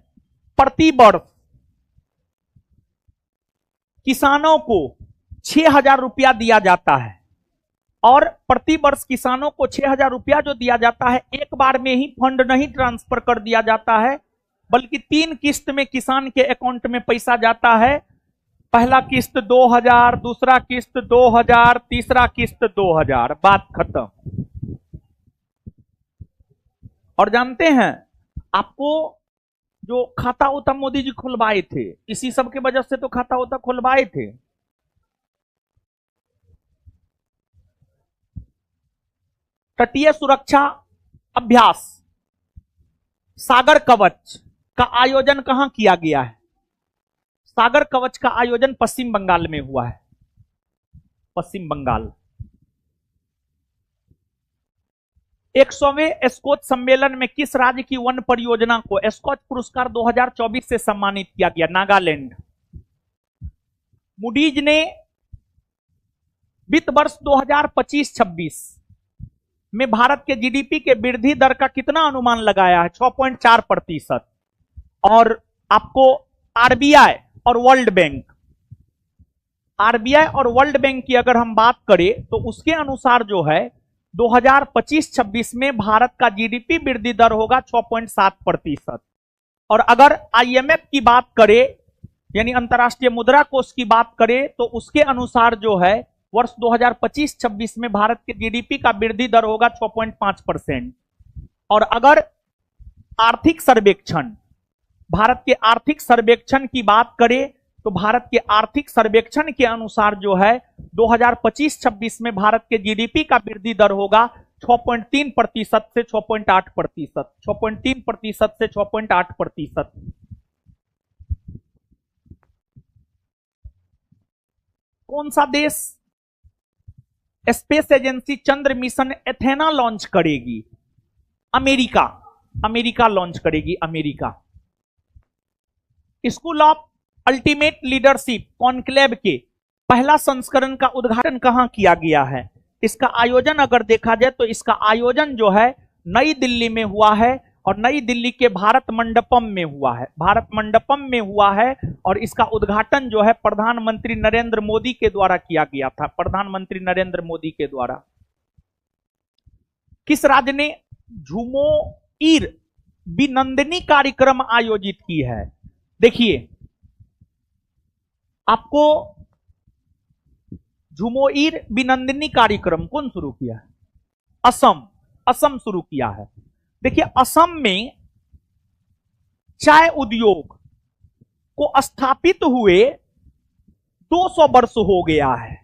प्रति वर्ष किसानों को 6,000 रुपया दिया जाता है और प्रति वर्ष किसानों को 6,000 रुपया जो दिया जाता है, एक बार में ही फंड नहीं ट्रांसफर कर दिया जाता है, बल्कि 3 किस्त में किसान के अकाउंट में पैसा जाता है। पहला किस्त 2,000, दूसरा किस्त 2,000, तीसरा किस्त 2,000, बात खत्म। और जानते हैं, आपको जो खाता उता मोदी जी खुलवाए थे, इसी सब की वजह से तो खाता उता खुलवाए थे। तटीय सुरक्षा अभ्यास सागर कवच का आयोजन कहां किया गया है? सागर कवच का आयोजन पश्चिम बंगाल में हुआ है। पश्चिम बंगाल। 100वें स्कॉच सम्मेलन में किस राज्य की वन परियोजना को स्कॉच पुरस्कार 2024 से सम्मानित किया गया? नागालैंड। मूडीज ने वित्त वर्ष 2025-26 में भारत के जीडीपी के वृद्धि दर का कितना अनुमान लगाया है? 6.4%। और आपको आरबीआई और वर्ल्ड बैंक की अगर हम बात करें तो उसके अनुसार जो है 2025-26 में भारत का जीडीपी वृद्धि दर होगा 6.7%। और अगर आईएमएफ की बात करें, यानी अंतर्राष्ट्रीय मुद्रा कोष की बात करें, तो उसके अनुसार जो है वर्ष 2025-26 में भारत के जीडीपी का वृद्धि दर होगा 6.5%। और अगर आर्थिक सर्वेक्षण, भारत के आर्थिक सर्वेक्षण की बात करें तो भारत के आर्थिक सर्वेक्षण के अनुसार जो है 2025-26 में भारत के जीडीपी का वृद्धि दर होगा 6.3% से 6.8%। 6.3% से 6.8%। कौन सा देश स्पेस एजेंसी चंद्र मिशन एथेना लॉन्च करेगी? अमेरिका। अमेरिका लॉन्च करेगी। America. School of ultimate leadership conclave के पहला संस्करण का उद्घाटन कहां किया गया है? इसका आयोजन अगर देखा जाए तो इसका आयोजन जो है नई दिल्ली में हुआ है और नई दिल्ली के भारत मंडपम में हुआ है। भारत मंडपम में हुआ है और इसका उद्घाटन जो है प्रधानमंत्री नरेंद्र मोदी के द्वारा किया गया था। प्रधानमंत्री नरेंद्र मोदी के द्वारा। किस राज्य ने झुमोइर बिनंदिनी कार्यक्रम आयोजित की है? देखिए, आपको झुमोइर बिनंदिनी कार्यक्रम कौन शुरू किया है? असम। असम शुरू किया है। देखिए, असम में चाय उद्योग को स्थापित हुए 200 वर्ष हो गया है।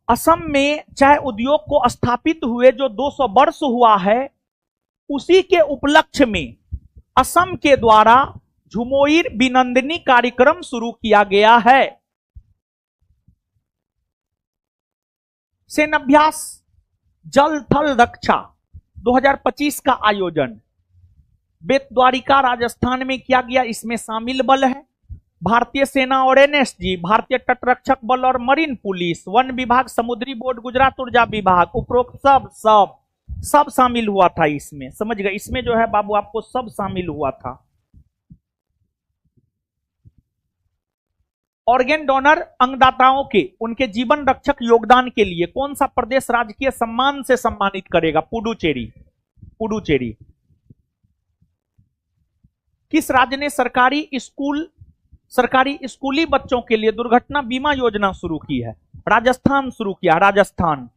असम में चाय उद्योग को स्थापित हुए जो 200 वर्ष हुआ है, उसी के उपलक्ष्य में असम के द्वारा झुमोइर बिनंदिनी कार्यक्रम शुरू किया गया है। सेनाभ्यास जल थल रक्षा 2025 का आयोजन बेतद्वारिका राजस्थान में किया गया। इसमें शामिल बल है भारतीय सेना और एनएसजी, भारतीय तटरक्षक बल और मरीन पुलिस, वन विभाग, समुद्री बोर्ड, गुजरात ऊर्जा विभाग, उपरोक्त सब शामिल हुआ था इसमें। समझ गए? इसमें जो है बाबू आपको सब शामिल हुआ था। ऑर्गेन डोनर अंगदाताओं के उनके जीवन रक्षक योगदान के लिए कौन सा प्रदेश राजकीय सम्मान से सम्मानित करेगा? पुडुचेरी। पुडुचेरी। किस राज्य ने सरकारी स्कूली बच्चों के लिए दुर्घटना बीमा योजना शुरू की है? राजस्थान शुरू किया, राजस्थान।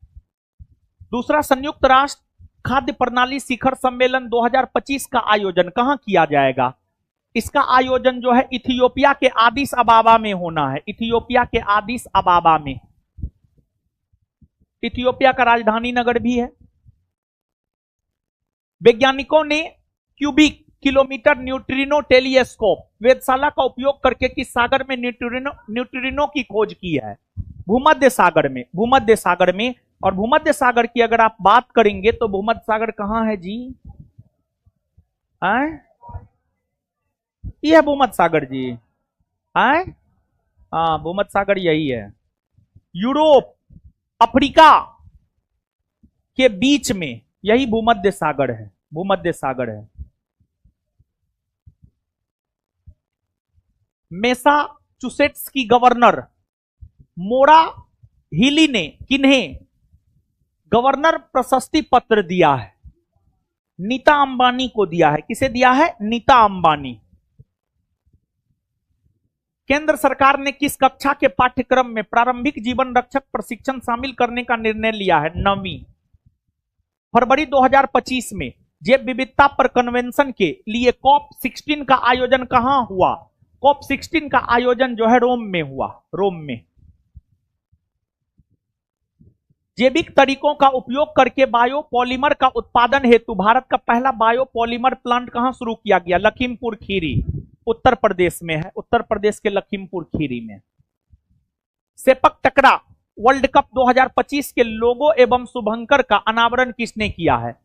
दूसरा, संयुक्त राष्ट्र खाद्य प्रणाली शिखर सम्मेलन 2025 का आयोजन कहां किया जाएगा? इसका आयोजन जो है इथियोपिया के आदिस अबाबा में होना है। इथियोपिया के आदिस अबाबा में। इथियोपिया का राजधानी नगर भी है। वैज्ञानिकों ने क्यूबिक किलोमीटर न्यूट्रिनो टेलीस्कोप वेधशाला का उपयोग करके किस सागर में न्यूट्रिनो की खोज की है? भूमध्य सागर में। भूमध्य सागर में। और भूमध्य सागर की अगर आप बात करेंगे तो भूमध्य सागर कहां है जी? ये है भूमध्य सागर जी। हाँ, भूमध्य सागर यही है। यूरोप अफ्रीका के बीच में यही भूमध्य सागर है। भूमध्य सागर है। मैसाचुसेट्स की गवर्नर मोरा हिली ने किन्हें गवर्नर प्रशस्ति पत्र दिया है? नीता अंबानी को दिया है। किसे दिया है? नीता अंबानी। केंद्र सरकार ने किस कक्षा के पाठ्यक्रम में प्रारंभिक जीवन रक्षक प्रशिक्षण शामिल करने का निर्णय लिया है? 9वीं। फरवरी 2025 में जैव विविधता पर कन्वेंशन के लिए कॉप 16 का आयोजन कहां हुआ? कॉप 16 का आयोजन जो है रोम में हुआ। रोम में। जैविक तरीकों का उपयोग करके बायोपॉलीमर का उत्पादन हेतु भारत का पहला बायोपॉलीमर प्लांट कहां शुरू किया गया? लखीमपुर खीरी, उत्तर प्रदेश में है। उत्तर प्रदेश के लखीमपुर खीरी में। सेपक टकरा वर्ल्ड कप 2025 के लोगो एवं शुभंकर का अनावरण किसने किया है?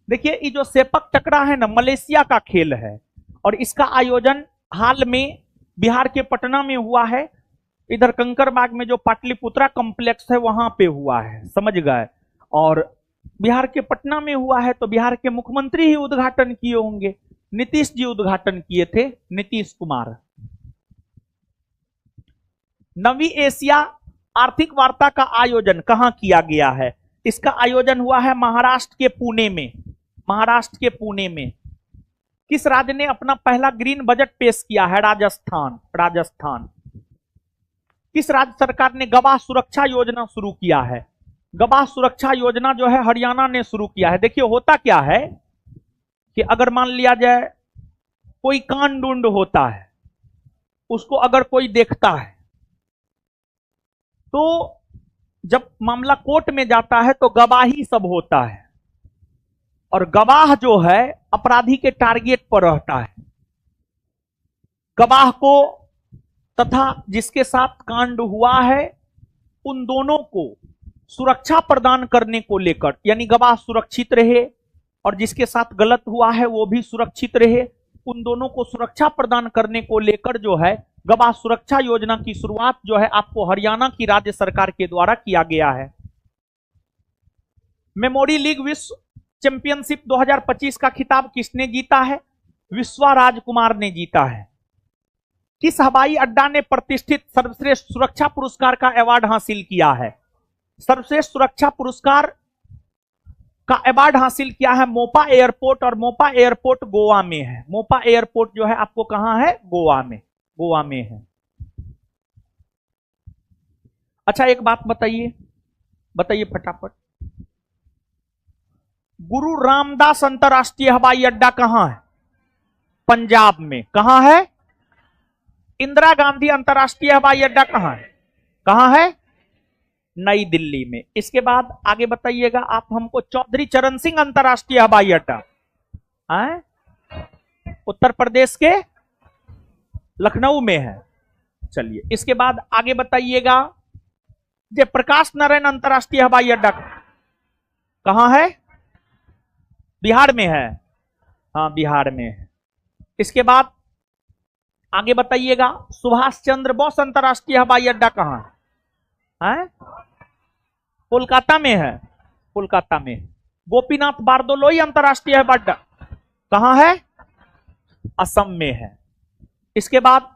देखिए, ये जो सेपक टकरा है ना, मलेशिया का खेल है और इसका आयोजन हाल में बिहार के पटना में हुआ है। इधर कंकरबाग में जो पाटलिपुत्रा कॉम्प्लेक्स है वहां पे हुआ है। समझ गए? और बिहार के पटना में हुआ है तो बिहार के मुख्यमंत्री ही उद्घाटन किए होंगे। नीतीश जी उद्घाटन किए थे, नीतीश कुमार। 9वीं एशिया आर्थिक वार्ता का आयोजन कहां किया गया है? इसका आयोजन हुआ है महाराष्ट्र के पुणे में। महाराष्ट्र के पुणे में। किस राज्य ने अपना पहला ग्रीन बजट पेश किया है? राजस्थान। राजस्थान। किस राज्य सरकार ने गवाह सुरक्षा योजना शुरू किया है? गवाह सुरक्षा योजना जो है हरियाणा ने शुरू किया है। देखिए, होता क्या है कि अगर मान लिया जाए कोई कांड उंड होता है, उसको अगर कोई देखता है तो जब मामला कोर्ट में जाता है तो गवाही सब होता है और गवाह जो है अपराधी के टारगेट पर रहता है। गवाह को तथा जिसके साथ कांड हुआ है उन दोनों को सुरक्षा प्रदान करने को लेकर, यानी गवाह सुरक्षित रहे और जिसके साथ गलत हुआ है वो भी सुरक्षित रहे, उन दोनों को सुरक्षा प्रदान करने को लेकर जो है गवाह सुरक्षा योजना की शुरुआत जो है आपको हरियाणा की राज्य सरकार के द्वारा किया गया है। मेमोरी लीग विश्व चैंपियनशिप 2025 का खिताब किसने जीता है? विश्वा राजकुमार ने जीता है। किस हवाई अड्डा ने प्रतिष्ठित सर्वश्रेष्ठ सुरक्षा पुरस्कार का अवार्ड हासिल किया है? सर्वश्रेष्ठ सुरक्षा पुरस्कार का अवार्ड हासिल किया है मोपा एयरपोर्ट, और मोपा एयरपोर्ट गोवा में है। मोपा एयरपोर्ट जो है आपको कहां है? गोवा में। गोवा में है। अच्छा, एक बात बताइए, बताइए फटाफट, गुरु रामदास अंतरराष्ट्रीय हवाई अड्डा कहां है? पंजाब में। कहां है? इंदिरा गांधी अंतरराष्ट्रीय हवाई अड्डा कहां है? कहां है? नई दिल्ली में। इसके बाद आगे बताइएगा आप हमको, चौधरी चरण सिंह अंतरराष्ट्रीय हवाई अड्डा है उत्तर प्रदेश के लखनऊ में है। चलिए इसके बाद आगे बताइएगा, जयप्रकाश नारायण अंतर्राष्ट्रीय हवाई अड्डा कहां है? बिहार में है। हाँ बिहार में है। इसके बाद आगे बताइएगा, सुभाष चंद्र बोस अंतर्राष्ट्रीय हवाई अड्डा कहां है? कोलकाता में है। कोलकाता में। गोपीनाथ बारदोलोई अंतर्राष्ट्रीय हवाई अड्डा कहां है? असम में है। इसके बाद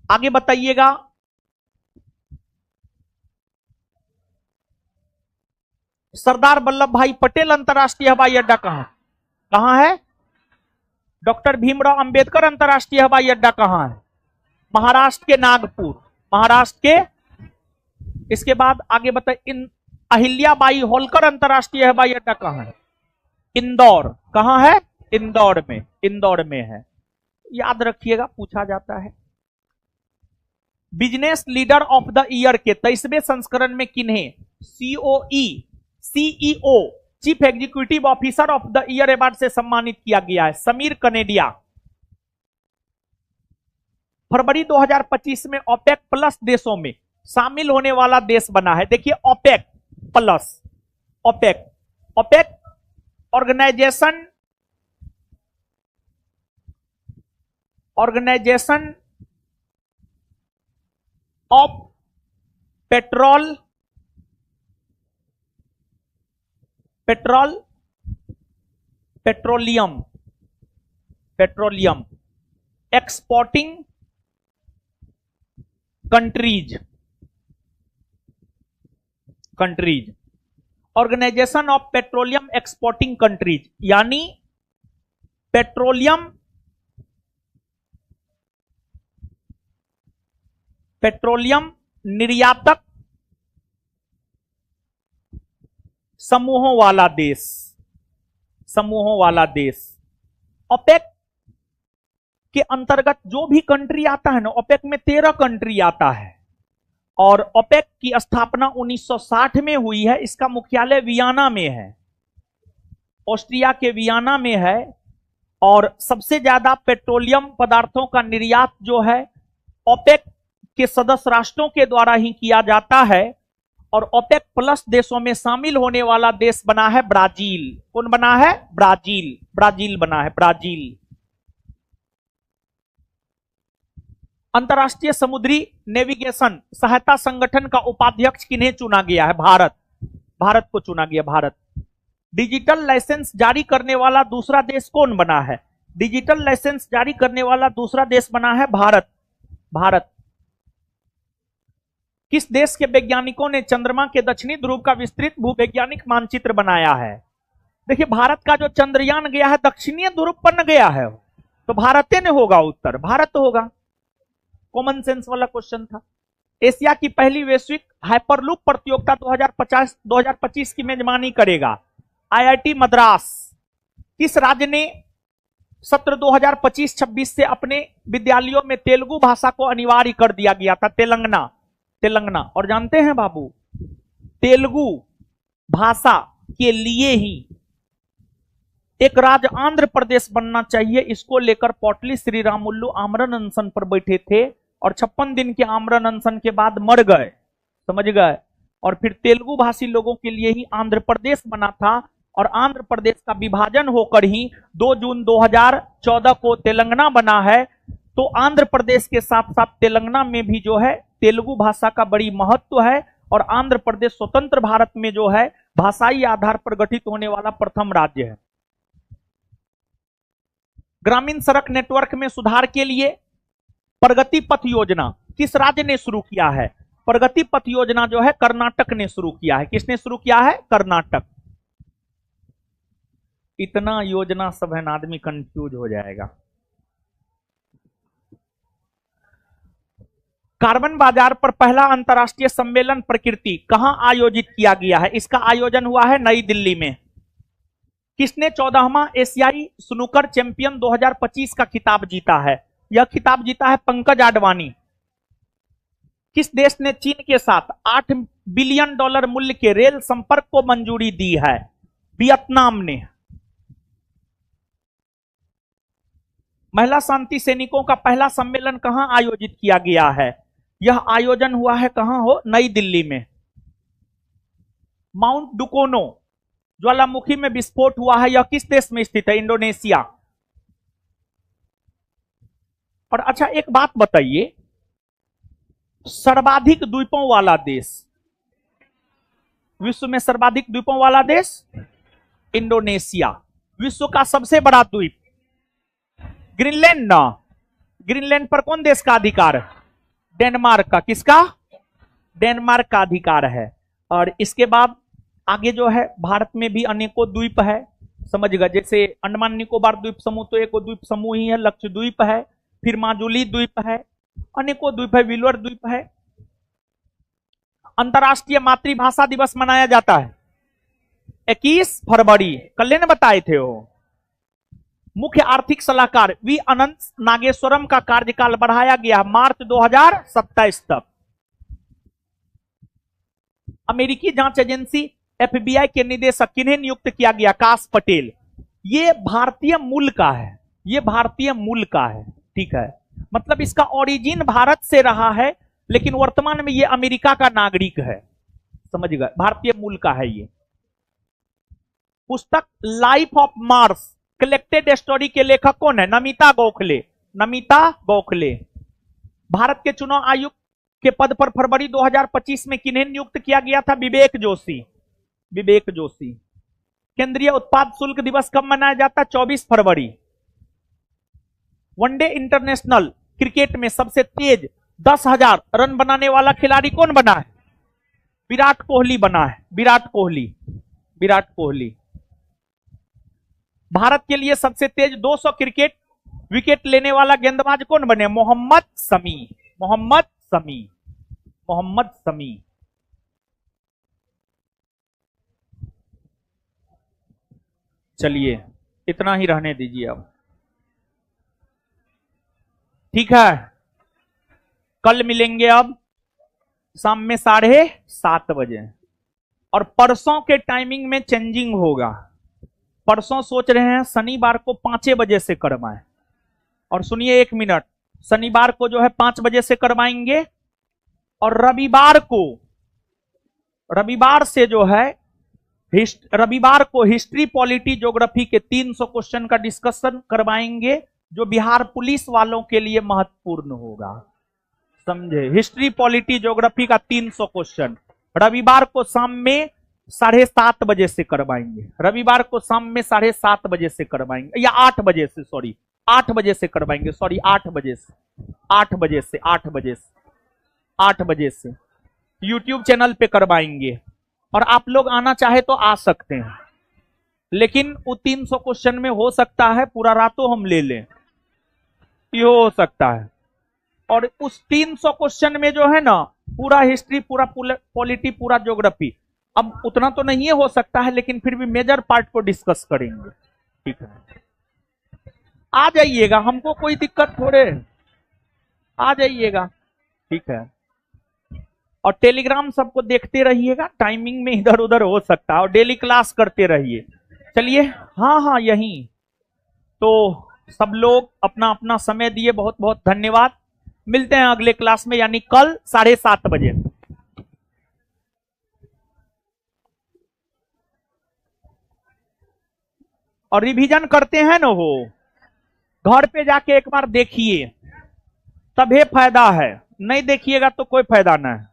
आगे बताइएगा, सरदार वल्लभ भाई पटेल अंतर्राष्ट्रीय हवाई अड्डा कहां है? डॉक्टर भीमराव अंबेडकर अंतर्राष्ट्रीय हवाई अड्डा कहां है? महाराष्ट्र के नागपुर। महाराष्ट्र के। इसके बाद आगे बताइए, अहिल्याबाई होलकर अंतर्राष्ट्रीय हवाई अड्डा कहां है? इंदौर। कहां है? इंदौर में। इंदौर में है। याद रखिएगा, पूछा जाता है। Business leader of the year के 23वें संस्करण में किन्हें CEO chief executive officer of the year award से सम्मानित किया गया है? समीर कनेडिया। फरवरी 2025 में ओपेक प्लस देशों में शामिल होने वाला देश बना है। देखिए OPEC plus, OPEC Organisation of Petroleum Exporting Countries, Organisation of Petroleum Exporting Countries, यानी पेट्रोलियम निर्यातक समूहों वाला देश। ओपेक के अंतर्गत जो भी कंट्री आता है ना, ओपेक में 13 कंट्री आता है। और ओपेक की स्थापना 1960 में हुई है। इसका मुख्यालय वियना में है, ऑस्ट्रिया के वियना में है। और सबसे ज्यादा पेट्रोलियम पदार्थों का निर्यात जो है ओपेक के सदस्य राष्ट्रों के द्वारा ही किया जाता है। और ओपेक प्लस देशों में शामिल होने वाला देश बना है ब्राजील। कौन बना है? ब्राजील बना है। ब्राजील। अंतर्राष्ट्रीय समुद्री नेविगेशन सहायता संगठन का उपाध्यक्ष किन्हें चुना गया है? भारत को चुना गया। भारत। डिजिटल लाइसेंस जारी करने वाला दूसरा देश कौन बना है? डिजिटल लाइसेंस जारी करने वाला दूसरा देश बना है भारत। किस देश के वैज्ञानिकों ने चंद्रमा के दक्षिणी ध्रुव का विस्तृत भूवैज्ञानिक मानचित्र बनाया है? देखिए भारत का जो चंद्रयान गया है दक्षिणी ध्रुव पर न गया है, तो भारत ने होगा उत्तर। भारत होगा। कॉमन सेंस वाला क्वेश्चन था। एशिया की पहली वैश्विक हाइपरलूप प्रतियोगिता 2025 की मेजबानी करेगा आईआईटी मद्रास। किस राज्य ने सत्र 2025-26 से अपने विद्यालयों में तेलुगु भाषा को अनिवार्य कर दिया गया था? तेलंगाना। और जानते हैं बाबू, तेलुगु भाषा के लिए ही एक राज्य आंध्र प्रदेश बनना चाहिए, इसको लेकर पौटली श्री रामुल्लू आमरण अनशन पर बैठे थे और 56 दिन के आमरण अनशन के बाद मर गए, समझ गए। और फिर तेलुगु भाषी लोगों के लिए ही आंध्र प्रदेश बना था। और आंध्र प्रदेश का विभाजन होकर ही 2 जून 2014 को तेलंगाना बना है। तो आंध्र प्रदेश के साथ साथ तेलंगाना में भी जो है तेलुगु भाषा का बड़ी महत्व है। और आंध्र प्रदेश स्वतंत्र भारत में जो है भाषाई आधार पर गठित होने वाला प्रथम राज्य है। ग्रामीण सड़क नेटवर्क में सुधार के लिए प्रगति पथ योजना किस राज्य ने शुरू किया है? प्रगति पथ योजना जो है कर्नाटक ने शुरू किया है। किसने शुरू किया है? कर्नाटक। इतना योजना सब है ना, आदमी कंफ्यूज हो जाएगा। कार्बन बाजार पर पहला अंतर्राष्ट्रीय सम्मेलन प्रकृति कहां आयोजित किया गया है? इसका आयोजन हुआ है नई दिल्ली में। किसने 14वां एशियाई स्नूकर चैंपियन 2025 का खिताब जीता है? यह खिताब जीता है पंकज आडवाणी। किस देश ने चीन के साथ $8 बिलियन मूल्य के रेल संपर्क को मंजूरी दी है? वियतनाम ने। महिला शांति सैनिकों का पहला सम्मेलन कहां आयोजित किया गया है? यह आयोजन हुआ है कहां हो? नई दिल्ली में। माउंट डुकोनो ज्वालामुखी में विस्फोट हुआ है, यह किस देश में स्थित है? इंडोनेशिया। और अच्छा एक बात बताइए, सर्वाधिक द्वीपों वाला देश, विश्व में सर्वाधिक द्वीपों वाला देश इंडोनेशिया। विश्व का सबसे बड़ा द्वीप ग्रीनलैंड ना, ग्रीनलैंड पर कौन देश का अधिकार है? डेनमार्क का। किसका? डेनमार्क का अधिकार है। और इसके बाद आगे जो है भारत में भी अनेकों द्वीप है, समझ गए, जैसे अंडमान निकोबार द्वीप समूह तो एक द्वीप समूह ही है, लक्षद्वीप है, फिर माजुली द्वीप है, अनेकों द्वीप है, विलवर द्वीप है। अंतर्राष्ट्रीय मातृभाषा दिवस मनाया जाता है 21 फरवरी, कल ने बताए थे वो। मुख्य आर्थिक सलाहकार वी अनंत नागेश्वरम का कार्यकाल बढ़ाया गया मार्च 2027 तक। अमेरिकी जांच एजेंसी एफबीआई के निदेशक किन्हें नियुक्त किया गया? काश पटेल। ये भारतीय मूल का है, ये भारतीय मूल का है, ठीक है, मतलब इसका ओरिजिन भारत से रहा है, लेकिन वर्तमान में ये अमेरिका का नागरिक है, समझ गए, भारतीय मूल का है ये। पुस्तक life of Mars collected story के लेखक कौन है? नमिता गोखले। नमिता गोखले। भारत के चुनाव आयुक्त के पद पर फरवरी 2025 में किन्हें नियुक्त किया गया था? विवेक जोशी। विवेक जोशी। केंद्रीय उत्पाद शुल्क दिवस कब मनाया जाता है? 24 फरवरी। वनडे इंटरनेशनल क्रिकेट में सबसे तेज 10,000 रन बनाने वाला खिलाड़ी कौन बना है? विराट कोहली बना है। विराट कोहली। विराट कोहली। भारत के लिए सबसे तेज 200 क्रिकेट विकेट लेने वाला गेंदबाज कौन बने? मोहम्मद शमी। मोहम्मद शमी। मोहम्मद शमी। चलिए इतना ही रहने दीजिए अब, ठीक है। कल मिलेंगे अब शाम में 7:30 बजे, और परसों के टाइमिंग में चेंजिंग होगा। परसों सोच रहे हैं शनिवार को 5 बजे से करवाएं, और सुनिए 1 मिनट, शनिवार को जो है 5 बजे से करवाएंगे, और रविवार से जो है रविवार को हिस्ट्री, पॉलिटी, ज्योग्राफी के 300 क्वेश्चन का डिस्कशन करवाएंगे, जो बिहार पुलिस वालों के लिए महत्वपूर्ण होगा, समझे। हिस्ट्री, पॉलिटी, ज्योग्राफी का 300 क्वेश्चन रविवार को शाम में 7:30 बजे से करवाएंगे। रविवार को शाम में 7:30 बजे से करवाएंगे, या 8 बजे से, सॉरी 8 बजे से करवाएंगे, सॉरी 8 बजे से, 8 बजे से, 8 बजे से, 8 बजे से यूट्यूब चैनल पे करवाएंगे। और आप लोग आना चाहे तो आ सकते हैं, लेकिन वो 300 क्वेश्चन में हो सकता है पूरा रातों हम ले लें, ये हो सकता है। और उस 300 क्वेश्चन में जो है ना, पूरा हिस्ट्री, पूरा पॉलिटी, पूरा ज्योग्राफी, अब उतना तो नहीं हो सकता है, लेकिन फिर भी मेजर पार्ट को डिस्कस करेंगे, ठीक है। आ जाइएगा, हमको कोई दिक्कत थोड़े, आ जाइएगा, ठीक है। और टेलीग्राम सबको देखते रहिएगा, टाइमिंग में इधर उधर हो सकता है, और डेली क्लास करते रहिए। चलिए, हाँ हाँ यही तो, सब लोग अपना अपना समय दिए, बहुत बहुत धन्यवाद। मिलते हैं अगले क्लास में, यानी कल 7:30 बजे। और रिवीजन करते हैं ना, वो घर पे जाके एक बार देखिए, तभी फायदा है, नहीं देखिएगा तो कोई फायदा ना है।